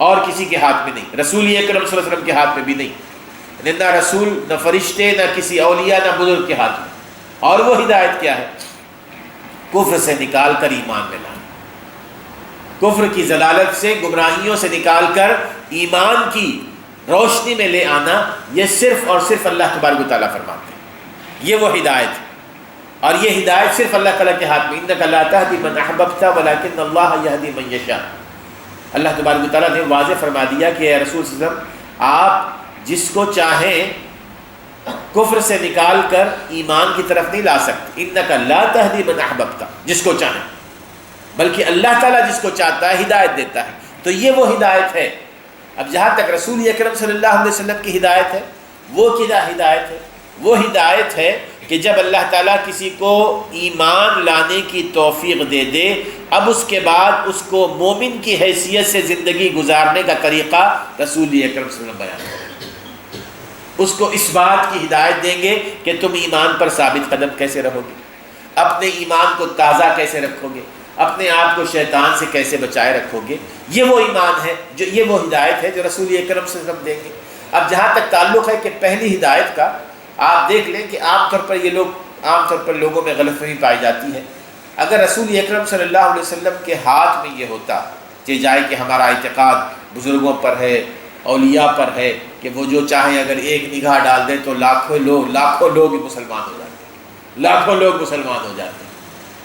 اور کسی کے ہاتھ میں نہیں، رسول اکرم صلی اللہ علیہ وسلم کے ہاتھ میں بھی نہیں، نہ رسول، نہ فرشتے، نہ کسی اولیاء، نہ بزرگ کے ہاتھ میں۔ اور وہ ہدایت کیا ہے؟ کفر سے نکال کر ایمان میں لانا، کفر کی ضلالت سے، گمراہیوں سے نکال کر ایمان کی روشنی میں لے آنا، یہ صرف اور صرف اللہ تبارک و تعالیٰ فرماتے ہیں۔ یہ وہ ہدایت ہے، اور یہ ہدایت صرف اللہ تعالیٰ کے ہاتھ میں۔ اِنَّكَ لَا تَهْدِي مَنْ أَحْبَبْتَ وَلَكِنَّ اللَّهَ يَهْدِي مَن يَشَاءُ۔ اللہ تبارک و تعالیٰ نے واضح فرما دیا کہ اے رسول صلی اللہ علیہ وسلم، آپ جس کو چاہیں کفر سے نکال کر ایمان کی طرف نہیں لا سکتے۔ اِنَّكَ لَا تَهْدِي مَنْ أَحْبَبْتَ، جس کو چاہیں، بلکہ اللہ تعالیٰ جس کو چاہتا ہے ہدایت دیتا ہے۔ تو یہ وہ ہدایت ہے۔ اب جہاں تک رسول اکرم صلی اللہ علیہ وسلم کی ہدایت ہے، وہ کیا ہدایت ہے؟ وہ ہدایت ہے کہ جب اللہ تعالیٰ کسی کو ایمان لانے کی توفیق دے دے، اب اس کے بعد اس کو مومن کی حیثیت سے زندگی گزارنے کا طریقہ رسول اکرم صلی اللہ علیہ وسلم بیان کریں، اس کو اس بات کی ہدایت دیں گے کہ تم ایمان پر ثابت قدم کیسے رہو گے، اپنے ایمان کو تازہ کیسے رکھو گے، اپنے آپ کو شیطان سے کیسے بچائے رکھو گے۔ یہ وہ ایمان ہے، جو یہ وہ ہدایت ہے جو رسول اکرم صلی اللہ علیہ وسلم دیں گے۔ اب جہاں تک تعلق ہے کہ پہلی ہدایت کا، آپ دیکھ لیں کہ عام طور پر لوگوں میں غلط فہمی پائی جاتی ہے۔ اگر رسول اکرم صلی اللہ علیہ وسلم کے ہاتھ میں یہ ہوتا کہ جائے کہ ہمارا اعتقاد بزرگوں پر ہے، اولیاء پر ہے، کہ وہ جو چاہیں اگر ایک نگاہ ڈال دیں تو لاکھوں لوگ مسلمان ہو جاتے ہیں، لاکھوں لوگ مسلمان ہو جاتے ہیں۔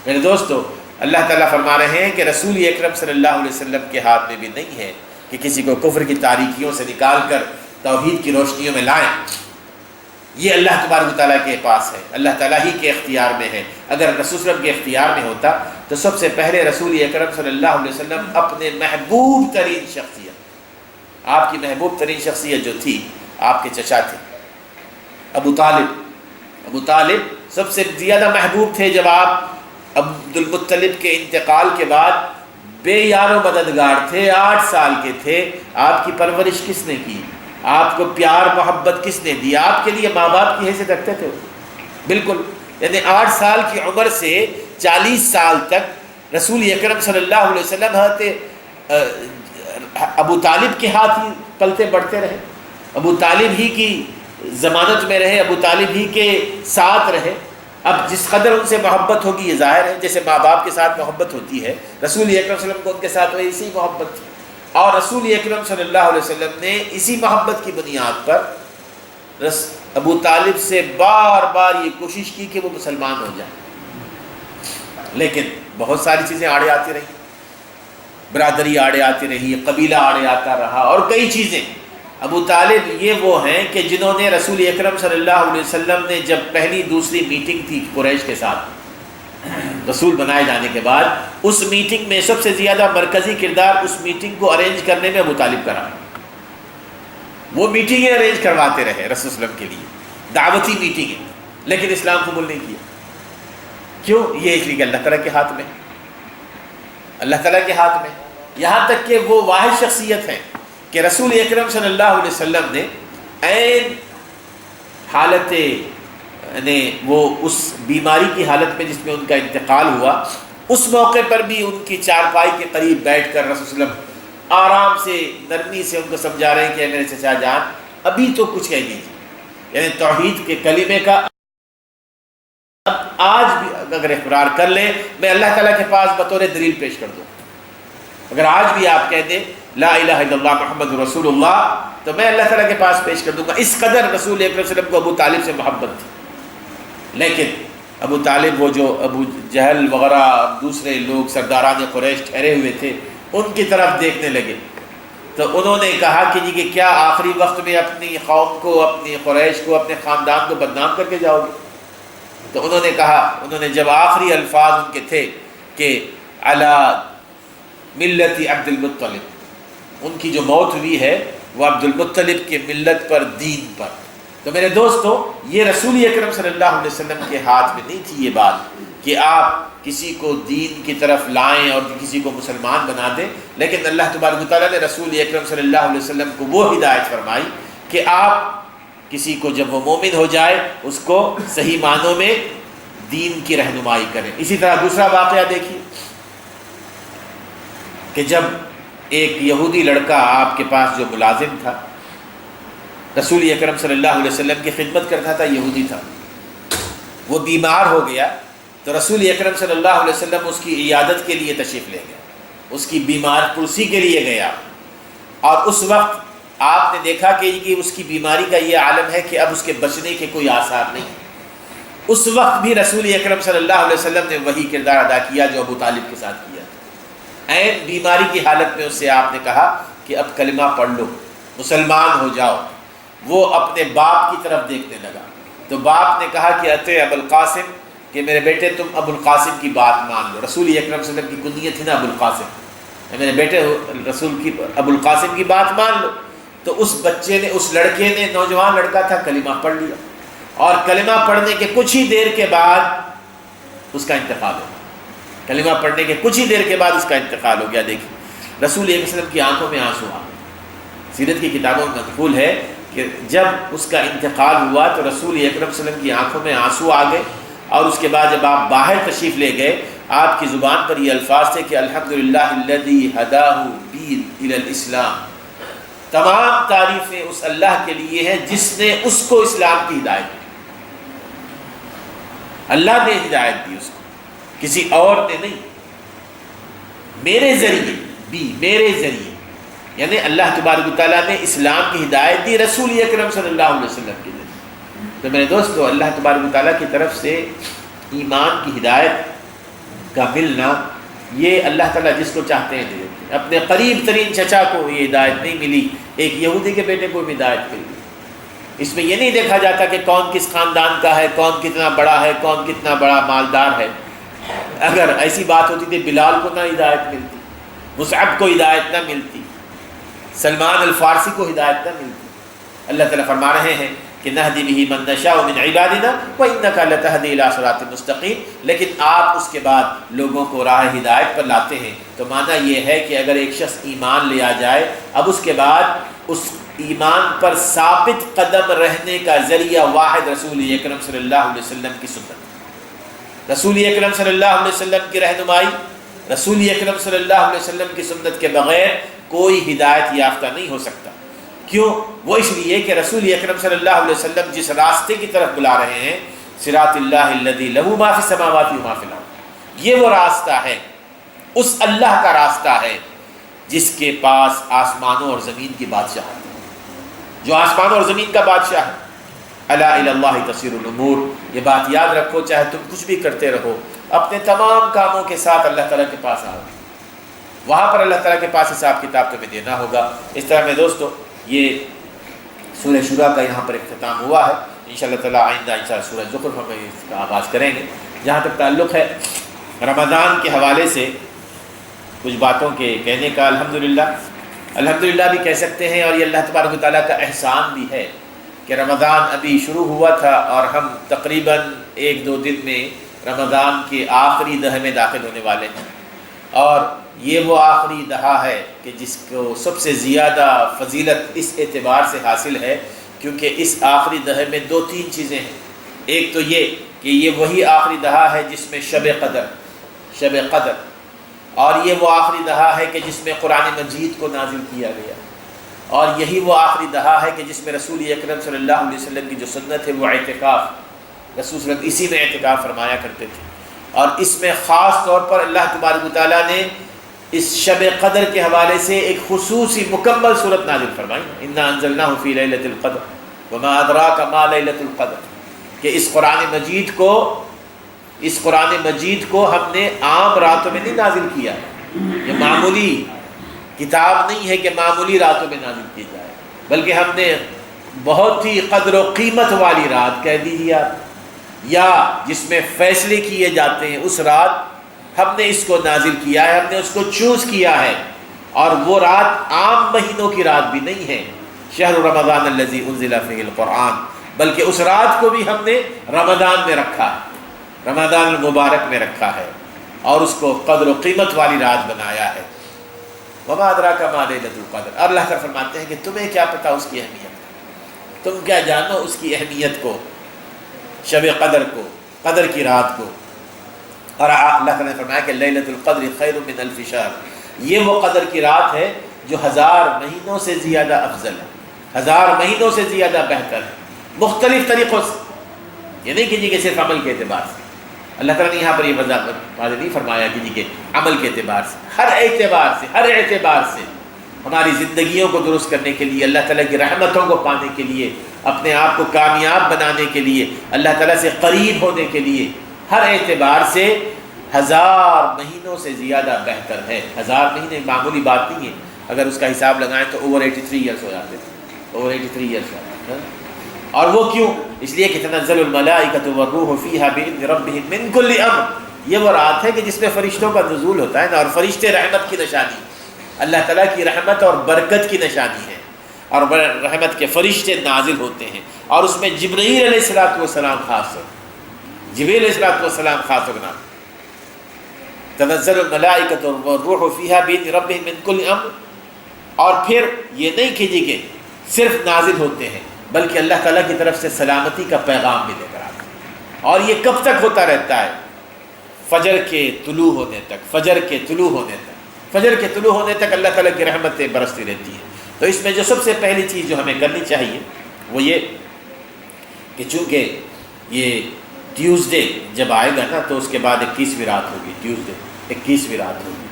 میرے دوستو، اللہ تعالیٰ فرما رہے ہیں کہ رسول اکرم صلی اللہ علیہ وسلم کے ہاتھ میں بھی نہیں ہے کہ کسی کو کفر کی تاریکیوں سے نکال کر توحید کی روشنیوں میں لائیں۔ یہ اللہ تبارک و تعالیٰ کے پاس ہے، اللہ تعالیٰ ہی کے اختیار میں ہے۔ اگر رسول صلی اللہ علیہ وسلم کے اختیار میں ہوتا تو سب سے پہلے رسول اکرم صلی اللہ علیہ وسلم اپنے محبوب ترین شخصیت، آپ کی محبوب ترین شخصیت جو تھی، آپ کے چچا تھے ابو طالب سب سے زیادہ محبوب تھے۔ جب آپ عبد المطلب کے انتقال کے بعد بے یار و مددگار تھے، 8 سال کے تھے، آپ کی پرورش کس نے کی، آپ کو پیار محبت کس نے دی، آپ کے لیے ماں باپ کی حیثیت رکھتے تھے بالکل۔ یعنی 8 سال کی عمر سے 40 سال تک رسول اکرم صلی اللہ علیہ وسلم ابو طالب کے ہاتھ ہی پلتے بڑھتے رہے، ابو طالب ہی کی ضمانت میں رہے، ابو طالب ہی کے ساتھ رہے۔ اب جس قدر ان سے محبت ہوگی یہ ظاہر ہے، جیسے ماں باپ کے ساتھ محبت ہوتی ہے، رسول اکرم صلی اللہ علیہ وسلم کو ان کے ساتھ ویسی محبت تھی، اور رسول اکرم صلی اللہ علیہ وسلم نے اسی محبت کی بنیاد پر ابو طالب سے بار بار یہ کوشش کی کہ وہ مسلمان ہو جائے، لیکن بہت ساری چیزیں آڑے آتی رہی، برادری آڑے آتی رہی، قبیلہ آڑے آتا رہا، اور کئی چیزیں۔ ابو طالب یہ وہ ہیں کہ جنہوں نے رسول اکرم صلی اللہ علیہ وسلم نے جب پہلی دوسری میٹنگ تھی قریش کے ساتھ رسول بنائے جانے کے بعد، اس میٹنگ میں سب سے زیادہ مرکزی کردار اس میٹنگ کو ارینج کرنے میں ابو طالب کا رہا۔ وہ میٹنگیں ارینج کرواتے رہے رسول صلی اللہ علیہ وسلم کے لیے، دعوتی میٹنگیں، لیکن اسلام قبول نہیں کیا۔ کیوں؟ یہ اس لیے کہ اللہ تعالیٰ کے ہاتھ میں، اللہ تعالیٰ کے ہاتھ میں۔ یہاں تک کہ وہ واحد شخصیت ہیں کہ رسول اکرم صلی اللہ علیہ وسلم نے عین حالت وہ اس بیماری کی حالت میں جس میں ان کا انتقال ہوا، اس موقع پر بھی ان کی چارپائی کے قریب بیٹھ کر رسول صلی اللہ علیہ وسلم آرام سے نرمی سے ان کو سمجھا رہے ہیں کہ میرے چچا جان ابھی تو کچھ کہہ دیجیے، یعنی توحید کے کلمے کا آج بھی اگر اقرار کر لیں میں اللہ تعالیٰ کے پاس بطور دلیل پیش کر دوں، اگر آج بھی آپ کہہ دیں لا الہ الا اللہ محمد رسول اللہ تو میں اللہ تعالیٰ کے پاس پیش کر دوں گا۔ اس قدر رسول اکرم صلی اللہ علیہ وسلم کو ابو طالب سے محبت تھی، لیکن ابو طالب وہ جو ابو جہل وغیرہ دوسرے لوگ سرداران قریش ٹھہرے ہوئے تھے ان کی طرف دیکھنے لگے، تو انہوں نے کہا کہ جی کہ کیا آخری وقت میں اپنی قوم کو، اپنی قریش کو، اپنے خاندان کو بدنام کر کے جاؤ گے؟ تو انہوں نے کہا، انہوں نے جب آخری الفاظ ان کے تھے کہ علی ملت عبد المطلب، ان کی جو موت ہوئی ہے وہ عبد المطلب کے ملت پر، دین پر۔ تو میرے دوستو یہ رسول اکرم صلی اللہ علیہ وسلم کے ہاتھ میں نہیں تھی یہ بات کہ آپ کسی کو دین کی طرف لائیں اور کسی کو مسلمان بنا دیں، لیکن اللہ تبارک و تعالیٰ نے رسول اکرم صلی اللہ علیہ وسلم کو وہ ہدایت فرمائی کہ آپ کسی کو جب وہ مومن ہو جائے اس کو صحیح معنوں میں دین کی رہنمائی کریں۔ اسی طرح دوسرا واقعہ دیکھیے کہ جب ایک یہودی لڑکا آپ کے پاس جو ملازم تھا، رسول اکرم صلی اللہ علیہ وسلم کی خدمت کرتا تھا، یہودی تھا، وہ بیمار ہو گیا تو رسول اکرم صلی اللہ علیہ وسلم اس کی عیادت کے لیے تشریف لے گئے، اس کی بیمار پرسی کے لیے گیا، اور اس وقت آپ نے دیکھا کہ اس کی بیماری کا یہ عالم ہے کہ اب اس کے بچنے کے کوئی آثار نہیں۔ اس وقت بھی رسول اکرم صلی اللہ علیہ وسلم نے وہی کردار ادا کیا جو ابو طالب کے ساتھ کیا، عین بیماری کی حالت میں اس سے آپ نے کہا کہ اب کلمہ پڑھ لو، مسلمان ہو جاؤ۔ وہ اپنے باپ کی طرف دیکھنے لگا تو باپ نے کہا کہ اتے ابو القاسم، کہ میرے بیٹے تم ابو القاسم کی بات مان لو۔ رسول اکرم صلی اللہ علیہ وسلم کی کنیت تھی نا ابو القاسم، میرے بیٹے رسول کی ابو القاسم کی بات مان لو۔ تو اس بچے نے، اس لڑکے نے، نوجوان لڑکا تھا، کلمہ پڑھ لیا، اور کلمہ پڑھنے کے کچھ ہی دیر کے بعد اس کا انتقال ہو گیا۔ کلمہ پڑھنے کے کچھ ہی دیر کے بعد اس کا انتقال ہو گیا۔ دیکھیں رسول اکرم صلی اللہ علیہ وسلم کی آنکھوں میں آنسو آ گئے۔ سیرت کی کتابوں میں منقول ہے کہ جب اس کا انتقال ہوا تو رسول اکرم صلی اللہ علیہ وسلم کی آنکھوں میں آنسو آ گئے، اور اس کے بعد جب آپ باہر تشریف لے گئے آپ کی زبان پر یہ الفاظ تھے کہ الحمدللہ الذی ہداہ بی الی الاسلام، تمام تعریفیں اس اللہ کے لیے ہیں جس نے اس کو اسلام کی ہدایت دی۔ اللہ نے ہدایت دی اس کو، کسی اور نے نہیں، میرے ذریعے بھی، میرے ذریعے، یعنی اللہ تبارک و تعالیٰ نے اسلام کی ہدایت دی رسول اکرم صلی اللہ علیہ وسلم کے ذریعے۔ تو میرے دوستو اللہ تبارک و تعالیٰ کی طرف سے ایمان کی ہدایت کا ملنا، یہ اللہ تعالیٰ جس کو چاہتے ہیں دے دیتے ہیں۔ اپنے قریب ترین چچا کو یہ ہدایت نہیں ملی، ایک یہودی کے بیٹے کو بھی ہدایت ملی۔ اس میں یہ نہیں دیکھا جاتا کہ کون کس خاندان کا ہے، کون کتنا بڑا ہے، کون کتنا بڑا مالدار ہے۔ اگر ایسی بات ہوتی تھی بلال کو نہ ہدایت ملتی، مصعب کو ہدایت نہ ملتی، سلمان الفارسی کو ہدایت نہ ملتی۔ اللہ تعالیٰ فرما رہے ہیں کہ نہدی بہ من نشاء من عبادنا وانک لتہدی الی صراط مستقیم، لیکن آپ اس کے بعد لوگوں کو راہ ہدایت پر لاتے ہیں۔ تو معنی یہ ہے کہ اگر ایک شخص ایمان لے آ جائے، اب اس کے بعد اس ایمان پر ثابت قدم رہنے کا ذریعہ واحد رسول اکرم صلی اللہ علیہ وسلم کی سنت، رسول اکرم صلی اللہ علیہ وسلم کی رہنمائی، رسول اکرم صلی اللہ علیہ وسلم کی سنت کے بغیر کوئی ہدایت یافتہ نہیں ہو سکتا۔ کیوں؟ وہ اس لیے کہ رسول اکرم صلی اللہ علیہ وسلم جس راستے کی طرف بلا رہے ہیں، صراط اللہ الذی لہ ما فی السماوات و ما فی الارض، یہ وہ راستہ ہے، اس اللہ کا راستہ ہے جس کے پاس آسمانوں اور زمین کی بادشاہت ہے، جو آسمانوں اور زمین کا بادشاہ ہے۔ الا الی اللہ تصیر الامور، یہ بات یاد رکھو، چاہے تم کچھ بھی کرتے رہو، اپنے تمام کاموں کے ساتھ اللہ تعالیٰ کے پاس آؤ، وہاں پر اللہ تعالیٰ کے پاس حساب کتاب تمہیں دینا ہوگا۔ اس طرح میں دوستو یہ سورہ شورا کا یہاں پر اختتام ہوا ہے۔ انشاءاللہ تعالیٰ آئندہ انشاءاللہ سورہ زخرف ہم اس کا آغاز کریں گے۔ جہاں تک تعلق ہے رمضان کے حوالے سے کچھ باتوں کے کہنے کا، الحمدللہ بھی کہہ سکتے ہیں، اور یہ اللہ تبارک و تعالیٰ کا احسان بھی ہے کہ رمضان ابھی شروع ہوا تھا اور ہم تقریباً 1-2 دن میں رمضان کے آخری دہ میں داخل ہونے والے ہیں، اور یہ وہ آخری دہا ہے کہ جس کو سب سے زیادہ فضیلت اس اعتبار سے حاصل ہے کیونکہ اس آخری دہے میں دو تین چیزیں ہیں۔ ایک تو یہ کہ یہ وہی آخری دہا ہے جس میں شب قدر، اور یہ وہ آخری دہا ہے کہ جس میں قرآن مجید کو نازل کیا گیا، اور یہی وہ آخری دہا ہے کہ جس میں رسول اکرم صلی اللہ علیہ وسلم کی جو سنت ہے وہ اعتکاف، رسول صلی اللہ علیہ وسلم اسی میں اعتکاف فرمایا کرتے تھے، اور اس میں خاص طور پر اللہ تبارک و تعالیٰ نے اس شب قدر کے حوالے سے ایک خصوصی مکمل صورت نازل فرمائی، انا انزلناہ فی لیلۃ القدر وما ادراک ما لیلۃ القدر، کہ اس قرآن مجید کو ہم نے عام راتوں میں نہیں نازل کیا، یہ معمولی کتاب نہیں ہے کہ معمولی راتوں میں نازل کی جائے، بلکہ ہم نے بہت ہی قدر و قیمت والی رات کہہ دیجیے یا جس میں فیصلے کیے جاتے ہیں اس رات ہم نے اس کو نازل کیا ہے، ہم نے اس کو چوز کیا ہے، اور وہ رات عام مہینوں کی رات بھی نہیں ہے، شہر رمضان الذی انزل فیہ القرآن، بلکہ اس رات کو بھی ہم نے رمضان میں رکھا ہے، رمضان المبارک میں رکھا ہے، اور اس کو قدر و قیمت والی رات بنایا ہے۔ وما ادراک ما لیلۃ القدر، اور اللہ کا فرماتے ہیں کہ تمہیں کیا پتہ اس کی اہمیت، تم کیا جانو اس کی اہمیت کو، شب قدر کو، قدر کی رات کو۔ اور اللہ نے فرمایا کہ لیلۃ القدر خیر من الف شہر، یہ وہ قدر کی رات ہے جو 1000 مہینوں سے زیادہ افضل ہے، 1000 مہینوں سے زیادہ بہتر ہے، مختلف طریقوں سے، یہ نہیں کیجیے کہ صرف عمل کے اعتبار سے، اللہ تعالیٰ نے یہاں پر یہ وضاحت واضح نہیں فرمایا کیجیے کہ عمل کے اعتبار سے، ہر اعتبار سے ہماری زندگیوں کو درست کرنے کے لیے، اللہ تعالیٰ کی رحمتوں کو پانے کے لیے، اپنے آپ کو کامیاب بنانے کے لیے، اللہ تعالیٰ سے قریب ہونے کے لیے، ہر اعتبار سے 1000 مہینوں سے زیادہ بہتر ہے۔ 1000 مہینے معمولی بات نہیں ہے، اگر اس کا حساب لگائیں تو اوور 83 ایئرس ہو جاتے ہیں، اوور 83 ایئرس ہو جاتے ہیں۔ اور وہ کیوں؟ اس لیے کہ تنزل الملائکۃ والروح فیہا بإذن ربہم من کل امر، یہ وہ رات ہے کہ جس میں فرشتوں کا نزول ہوتا ہے نا، اور فرشتے رحمت کی نشانی، اللہ تعالیٰ کی رحمت اور برکت کی نشانی ہے، اور رحمت کے فرشتے نازل ہوتے ہیں، اور اس میں جبرائیل علیہ السلام خاص ہو، جبرائیل علیہ السلام خاص ہونا، تنزل الملائکۃ والروح فیہا بإذن ربہم من کل امر۔ اور پھر یہ نہیں کیجیے کہ صرف نازل ہوتے ہیں، بلکہ اللہ تعالیٰ کی طرف سے سلامتی کا پیغام بھی لے کر آتے ہیں، اور یہ کب تک ہوتا رہتا ہے؟ فجر کے طلوع ہونے تک، فجر کے طلوع ہونے تک اللہ تعالیٰ کی رحمتیں برستی رہتی ہیں۔ تو اس میں جو سب سے پہلی چیز جو ہمیں کرنی چاہیے وہ یہ کہ چونکہ یہ ٹیوزڈے جب آئے گا نا تو اس کے بعد 21ویں رات ہوگی، ٹیوزڈے 21ویں رات ہوگی،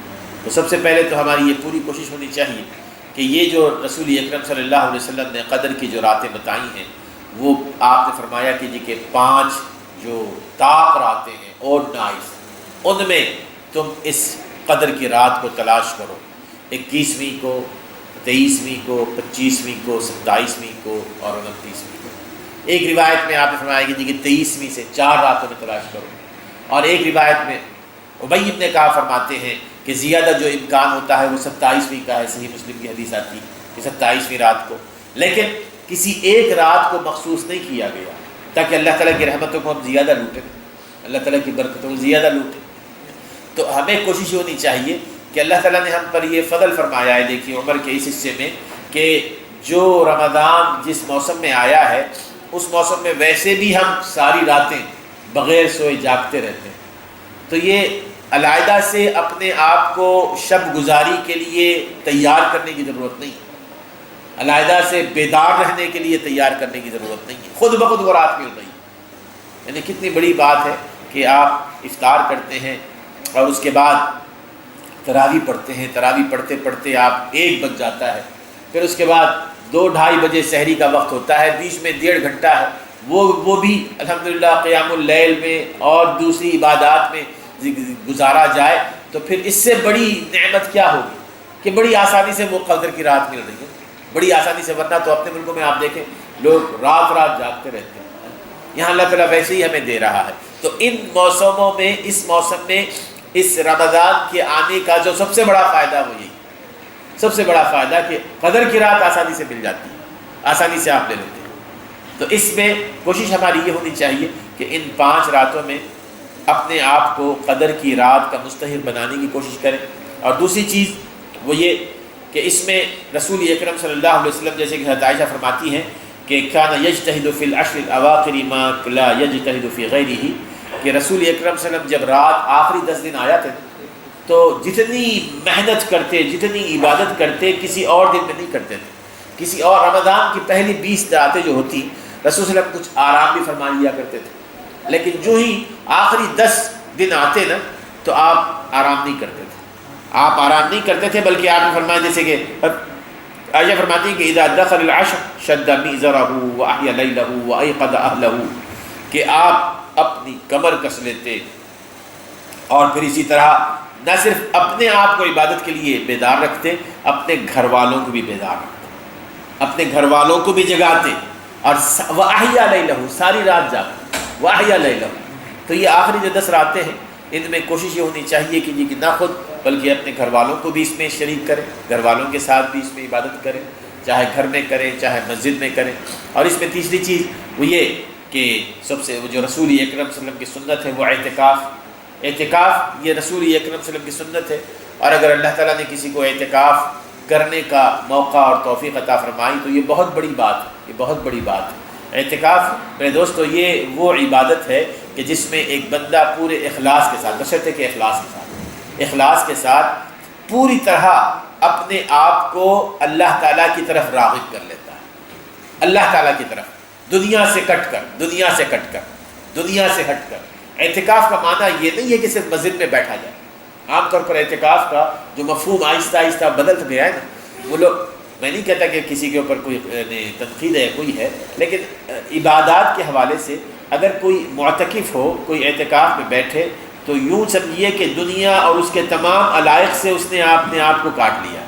تو سب سے پہلے تو ہماری یہ پوری کوشش ہونی چاہیے کہ یہ جو رسول اکرم صلی اللہ علیہ وسلم نے قدر کی جو راتیں بتائی ہیں وہ آپ نے فرمایا کہ 5 جو طاق راتیں ہیں، اوڈ نائٹس، ان میں تم اس قدر کی رات کو تلاش کرو، 21ویں کو، 23ویں کو، 25ویں کو، 27ویں کو اور 29ویں کو۔ ایک روایت میں آپ نے فرمایا کہ 23ویں سے 4 راتوں میں تلاش کرو، اور ایک روایت میں ابی بن کعب فرماتے ہیں کہ زیادہ جو امکان ہوتا ہے وہ 27ویں کا ہے، صحیح مسلم کی حدیث آتی ہے کہ 27ویں رات کو، لیکن کسی ایک رات کو مخصوص نہیں کیا گیا تاکہ اللہ تعالیٰ کی رحمتوں کو ہم زیادہ لوٹیں، اللہ تعالیٰ کی برکتوں کو زیادہ لوٹیں۔ تو ہمیں کوشش ہونی چاہیے کہ اللہ تعالیٰ نے ہم پر یہ فضل فرمایا ہے، دیکھیے عمر کے اس حصے میں، کہ جو رمضان جس موسم میں آیا ہے اس موسم میں ویسے بھی ہم ساری راتیں بغیر سوئے جاگتے رہتے ہیں، تو یہ علیحدہ سے اپنے آپ کو شب گزاری کے لیے تیار کرنے کی ضرورت نہیں ہے، علیحدہ سے بیدار رہنے کے لیے تیار کرنے کی ضرورت نہیں ہے، خود بخود وہ رات مل رہی ہے۔ یعنی کتنی بڑی بات ہے کہ آپ افطار کرتے ہیں اور اس کے بعد تراویح پڑھتے ہیں، تراویح پڑھتے پڑھتے آپ 1 بج جاتا ہے، پھر اس کے بعد 2-2:30 بجے سحری کا وقت ہوتا ہے، بیچ میں 1.5 گھنٹہ ہے، وہ بھی الحمدللہ قیام اللیل میں اور دوسری عبادات میں گزارا جائے، تو پھر اس سے بڑی نعمت کیا ہوگی کہ بڑی آسانی سے وہ قدر کی رات مل رہی ہے، بڑی آسانی سے۔ ورنہ تو اپنے ملکوں میں آپ دیکھیں لوگ رات جاگتے رہتے ہیں، یہاں اللہ تعالیٰ ویسے ہی ہمیں دے رہا ہے۔ تو ان موسموں میں، اس موسم میں، اس رمضان کے آنے کا جو سب سے بڑا فائدہ وہ یہی، سب سے بڑا فائدہ کہ قدر کی رات آسانی سے مل جاتی ہے، آسانی سے آپ لے لیتے ہیں۔ تو اس میں کوشش ہماری یہ ہونی چاہیے کہ ان 5 راتوں میں اپنے آپ کو قدر کی رات کا مستحق بنانے کی کوشش کریں، اور دوسری چیز وہ یہ کہ اس میں رسول اکرم صلی اللہ علیہ وسلم جیسے کہ حضرت عائشہ فرماتی ہیں کہ کان یجتہد فی العشر الاواخر ما لا یجتہد فی غیرہ، کہ رسول اکرم صلی اللہ علیہ وسلم جب رات آخری 10 دن آیا تھے تو جتنی محنت کرتے، جتنی عبادت کرتے کسی اور دن میں نہیں کرتے تھے. کسی اور رمضان کی پہلی 20 راتیں جو ہوتی رسول صلی اللہ علیہ وسلم کچھ آرام بھی فرما لیا کرتے تھے، لیکن جو ہی آخری 10 دن آتے نا تو آپ آرام نہیں کرتے تھے. آپ آرام نہیں کرتے تھے بلکہ آپ نے فرمایا جیسے کہ عائشہ فرماتی ہیں کہ اذا دخل العشر شد میزرہ واحیا لیلہ وایقظ اہلہ، کہ آپ اپنی کمر کس لیتے اور پھر اسی طرح نہ صرف اپنے آپ کو عبادت کے لیے بیدار رکھتے، اپنے گھر والوں کو بھی بیدار رکھتے، اپنے گھر والوں کو بھی جگاتے، اور واحیا لیلہ ساری رات جاگتے، واحیا لیلہ. تو یہ آخری جو 10 راتیں ہیں ان میں کوشش یہ ہونی چاہیے کہ نہ خود بلکہ اپنے گھر والوں کو بھی اس میں شریک کریں، گھر والوں کے ساتھ بھی اس میں عبادت کریں، چاہے گھر میں کریں چاہے مسجد میں کریں. اور اس میں تیسری چیز وہ یہ کہ سب سے جو رسول اکرم صلی اللہ علیہ وسلم کی سنت ہے وہ اعتکاف یہ رسول اکرم صلی اللہ علیہ وسلم کی سنت ہے. اور اگر اللہ تعالیٰ نے کسی کو اعتکاف کرنے کا موقع اور توفیق عطا فرمائی تو یہ بہت بڑی بات ہے، یہ بہت بڑی بات ہے. اعتکاف میرے دوستو یہ وہ عبادت ہے کہ جس میں ایک بندہ پورے اخلاص کے ساتھ، بشرطے کہ اخلاص کے ساتھ پوری طرح اپنے آپ کو اللہ تعالیٰ کی طرف راغب کر لیتا ہے، اللہ تعالیٰ کی طرف، دنیا سے ہٹ کر. اعتکاف کا معنی یہ نہیں ہے کہ صرف مسجد میں بیٹھا جائے. عام طور پر اعتکاف کا جو مفہوم آہستہ آہستہ بدل گیا ہے نا، وہ لوگ، میں نہیں کہتا کہ کسی کے اوپر کوئی تنقید ہے کوئی ہے، لیکن عبادات کے حوالے سے اگر کوئی معتکف ہو، کوئی اعتکاف میں بیٹھے تو یوں سمجھیے کہ دنیا اور اس کے تمام علائق سے اس نے اپنے آپ کو کاٹ لیا،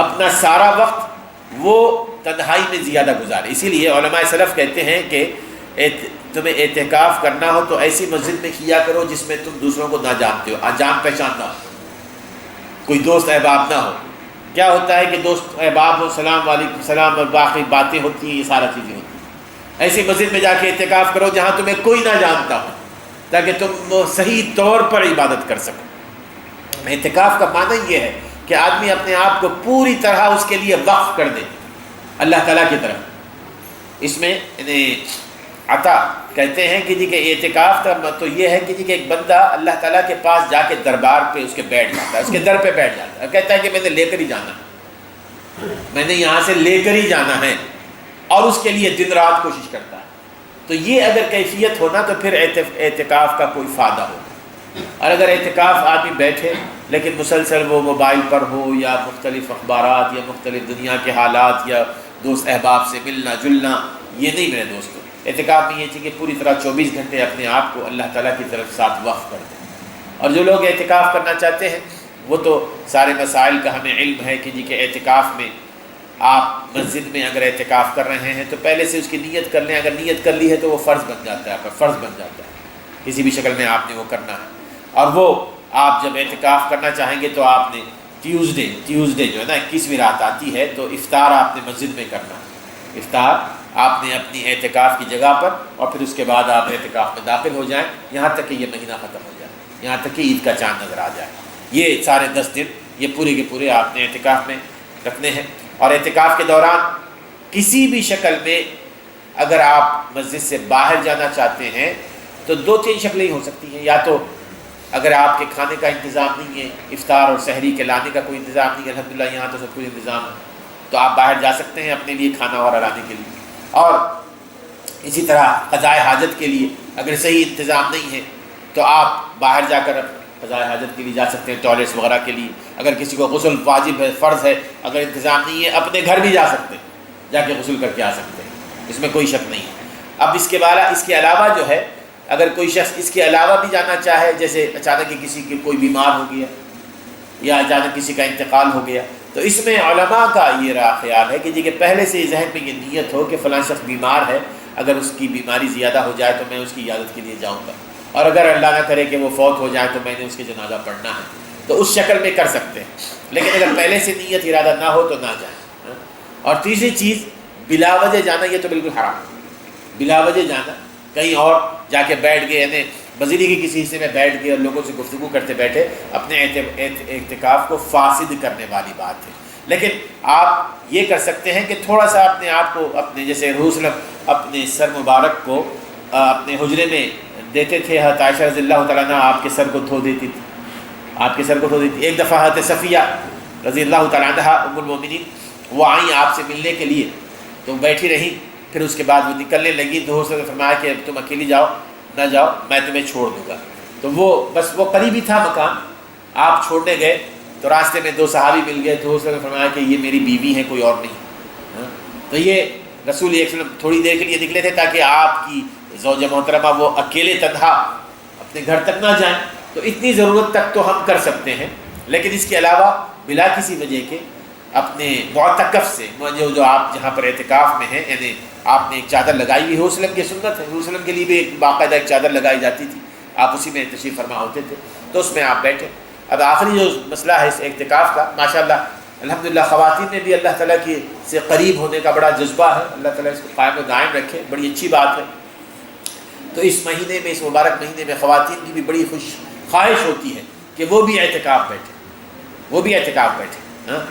اپنا سارا وقت وہ تنہائی میں زیادہ گزارے. اسی لیے علماء سلف کہتے ہیں کہ تمہیں اعتکاف کرنا ہو تو ایسی مسجد میں کیا کرو جس میں تم دوسروں کو نہ جانتے ہو، جان پہچان نہ ہو، کوئی دوست احباب نہ ہو. کیا ہوتا ہے کہ دوست احباب ہو، سلام علیکم سلام اور باقی باتیں ہوتی ہیں، یہ سارا چیزیں ہوتی ہیں. ایسی مسجد میں جا کے اعتکاف کرو جہاں تمہیں کوئی نہ جانتا ہو تاکہ تم صحیح طور پر عبادت کر سکو. اعتکاف کا معنی یہ ہے کہ آدمی اپنے آپ کو پوری طرح اس کے لیے وقف کر دے اللہ تعالیٰ کی طرف. اس میں عطا کہتے ہیں کہ اعتکاف کا تو یہ ہے کہ ایک بندہ اللہ تعالیٰ کے پاس جا کے دربار پہ اس کے بیٹھ جاتا ہے، اس کے در پہ بیٹھ جاتا ہے، کہتا ہے کہ میں نے لے کر ہی جانا ہے، میں نے یہاں سے لے کر ہی جانا ہے، اور اس کے لیے دن رات کوشش کرتا ہے. تو یہ اگر کیفیت ہونا تو پھر اعتکاف کا کوئی فائدہ ہوگا. اور اگر اعتکاف آدمی بیٹھے لیکن مسلسل وہ موبائل پر ہو یا مختلف اخبارات یا مختلف دنیا کے حالات یا دوست احباب سے ملنا جلنا، یہ نہیں میرے دوستوں. اعتکاف میں یہ چاہیے کہ پوری طرح 24 گھنٹے اپنے آپ کو اللہ تعالیٰ کی طرف ساتھ وقف کر دیں. اور جو لوگ اعتکاف کرنا چاہتے ہیں وہ تو سارے مسائل کا ہمیں علم ہے کہ اعتکاف میں آپ مسجد میں اگر اعتکاف کر رہے ہیں تو پہلے سے اس کی نیت کر لیں. اگر نیت کر لی ہے تو وہ فرض بن جاتا ہے، آپ کا فرض بن جاتا ہے، کسی بھی شکل میں آپ نے وہ کرنا ہے. اور وہ آپ جب اعتکاف کرنا چاہیں گے تو آپ نے ٹیوزڈے جو ہے نا 21ویں رات آتی ہے تو افطار آپ نے مسجد میں کرنا ہے. افطار آپ نے اپنی اعتکاف کی جگہ پر، اور پھر اس کے بعد آپ اعتکاف میں داخل ہو جائیں یہاں تک کہ یہ مہینہ ختم ہو جائے، یہاں تک کہ عید کا چاند نظر آ جائے. یہ سارے 10 دن یہ پورے کے پورے آپ نے اعتکاف میں رکھنے ہیں. اور اعتکاف کے دوران کسی بھی شکل میں اگر آپ مسجد سے باہر جانا چاہتے ہیں تو 2-3 شکلیں ہو سکتی ہیں. یا تو اگر آپ کے کھانے کا انتظام نہیں ہے، افطار اور سحری کے لانے کا کوئی انتظام نہیں ہے، الحمدللہ یہاں تو سب کچھ انتظام ہے، تو آپ باہر جا سکتے ہیں اپنے لیے کھانا وغیرہ لانے کے لیے. اور اسی طرح قضاء حاجت کے لیے اگر صحیح انتظام نہیں ہے تو آپ باہر جا کر قضاء حاجت کے لیے جا سکتے ہیں، ٹوائلٹس وغیرہ کے لیے. اگر کسی کو غسل واجب ہے، فرض ہے، اگر انتظام نہیں ہے اپنے گھر بھی جا سکتے ہیں، جا کے غسل کر کے آ سکتے ہیں، اس میں کوئی شک نہیں ہے. اب اس کے علاوہ جو ہے اگر کوئی شخص اس کے علاوہ بھی جانا چاہے، جیسے اچانک کسی کے کوئی بیمار ہو گیا یا اچانک کسی کا انتقال ہو گیا، تو اس میں علماء کا یہ خیال ہے کہ پہلے سے ذہن میں یہ نیت ہو کہ فلاں شخص بیمار ہے، اگر اس کی بیماری زیادہ ہو جائے تو میں اس کی عیادت کے لیے جاؤں گا، اور اگر اللہ نہ کرے کہ وہ فوت ہو جائے تو میں نے اس کے جنازہ پڑھنا ہے، تو اس شکل میں کر سکتے ہیں. لیکن اگر پہلے سے نیت ارادہ نہ ہو تو نہ جائیں. اور تیسری چیز بلا وجہ جانا، یہ تو بالکل حرام ہے. بلا وجہ جانا کہیں اور جا کے بیٹھ گئے، یعنی بزیری کے کسی حصے میں بیٹھ گئے اور لوگوں سے گفتگو کرتے بیٹھے، اپنے اعتکاف کو فاسد کرنے والی بات ہے۔ لیکن آپ یہ کر سکتے ہیں کہ تھوڑا سا اپنے آپ کو، اپنے جیسے رسول صلی اللہ علیہ وسلم اپنے سر مبارک کو اپنے حجرے میں دیتے تھے، حضرت عائشہ رضی اللہ تعالیٰ عنہ آپ کے سر کو دھو دیتی تھی، آپ کے سر کو دھو دیتی۔ ایک دفعہ حضرت صفیہ رضی اللہ تعالیٰ عنہ ام المومنین وہ آئیں آپ سے ملنے کے لیے، تو بیٹھی رہیں، پھر اس کے بعد وہ نکلنے لگی تو حضور نے فرمایا کہ تم اکیلی جاؤ، نہ جاؤ، میں تمہیں چھوڑ دوں گا۔ تو وہ بس وہ قریبی تھا مکان، آپ چھوڑنے گئے تو راستے میں دو صحابی مل گئے، تو حضور نے فرمایا کہ یہ میری بیوی ہے، کوئی اور نہیں۔ تو یہ رسول صلی اللہ علیہ وسلم تھوڑی دیر کے لیے نکلے تھے تاکہ آپ کی زوجہ محترمہ وہ اکیلے تنہا اپنے گھر تک نہ جائیں، تو اتنی ضرورت تک تو ہم کر سکتے ہیں۔ لیکن اس کے علاوہ بلا کسی وجہ کے اپنے معتکف سے، جو آپ جہاں پر اعتکاف میں ہیں، یعنی آپ نے ایک چادر لگائی ہوئی، حضور صلی اللہ علیہ وسلم کی سنت ہے، حضور صلی اللہ علیہ وسلم کے لیے بھی ایک باقاعدہ ایک چادر لگائی جاتی تھی، آپ اسی میں تشریف فرما ہوتے تھے، تو اس میں آپ بیٹھے۔ اب آخری جو مسئلہ ہے اس اعتکاف کا، ماشاءاللہ الحمدللہ خواتین میں بھی اللہ تعالیٰ کی سے قریب ہونے کا بڑا جذبہ ہے، اللہ تعالیٰ اس کو قائم و دائم رکھے، بڑی اچھی بات ہے۔ تو اس مہینے میں، اس مبارک مہینے میں خواتین کی بھی بڑی خواہش ہوتی ہے کہ وہ بھی اعتکاف بیٹھے، وہ بھی اعتکاف بیٹھے، ہاں۔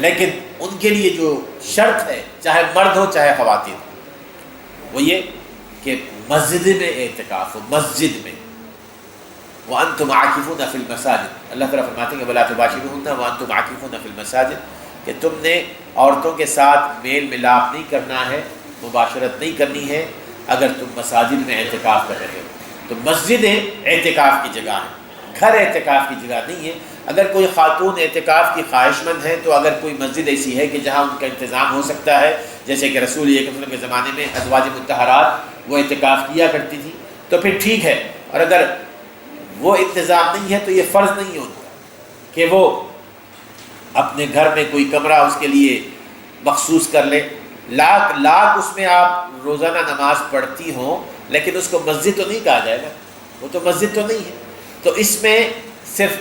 لیکن ان کے لیے جو شرط ہے، چاہے مرد ہو چاہے خواتین، وہ یہ کہ مسجد میں اعتکاف ہو، مسجد میں۔ وَأَنْتُمْ عَاكِفُونَ فِي الْمَسَاجِدِ، اللہ تعالیٰ فرماتے ہیں کہ وَلَا تُبَاشِرُوهُنَّ وَأَنْتُمْ عَاكِفُونَ فِي الْمَسَاجِدِ، کہ تم نے عورتوں کے ساتھ میل ملاپ نہیں کرنا ہے، مباشرت نہیں کرنی ہے اگر تم مساجد میں اعتکاف کر رہے ہو۔ تو مسجد اعتکاف کی جگہ ہے، گھر اعتکاف کی جگہ نہیں ہے۔ اگر کوئی خاتون اعتکاف کی خواہش مند ہے تو اگر کوئی مسجد ایسی ہے کہ جہاں ان کا انتظام ہو سکتا ہے، جیسے کہ رسول اللہ صلی اللہ علیہ وسلم کے زمانے میں ازواج مطہرات وہ اعتکاف کیا کرتی تھی، تو پھر ٹھیک ہے۔ اور اگر وہ انتظام نہیں ہے تو یہ فرض نہیں ہوتا کہ وہ اپنے گھر میں کوئی کمرہ اس کے لیے مخصوص کر لے۔ لاکھ اس میں آپ روزانہ نماز پڑھتی ہوں، لیکن اس کو مسجد تو نہیں کہا جائے گا، وہ تو مسجد تو نہیں ہے۔ تو اس میں صرف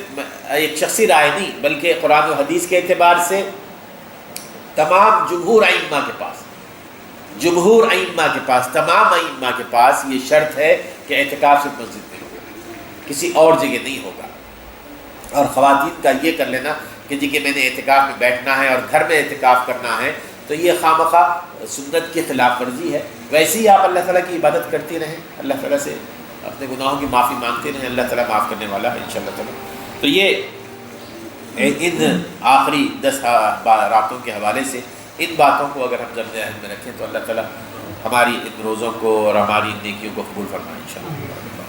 ایک شخصی رائے نہیں بلکہ قرآن و حدیث کے اعتبار سے تمام جمہور ائمہ کے پاس، تمام ائمہ کے پاس یہ شرط ہے کہ اعتکاف صرف مسجد میں ہوگا، کسی اور جگہ نہیں ہوگا۔ اور خواتین کا یہ کر لینا کہ جی کہ میں نے اعتکاف میں بیٹھنا ہے اور گھر میں اعتکاف کرنا ہے، تو یہ خواہ سنت کی خلاف ورزی ہے۔ ویسے ہی آپ اللہ تعالیٰ کی عبادت کرتے رہیں، اللہ تعالیٰ سے اپنے گناہوں کی معافی مانگتے رہیں، اللہ تعالیٰ معاف کرنے والا ہے انشاءاللہ تعالیٰ۔ تو یہ ان آخری 10 راتوں کے حوالے سے ان باتوں کو اگر ہم ذہن میں رکھیں تو اللہ تعالیٰ ہماری ان روزوں کو اور ہماری ان نیکیوں کو قبول فرمائے انشاءاللہ۔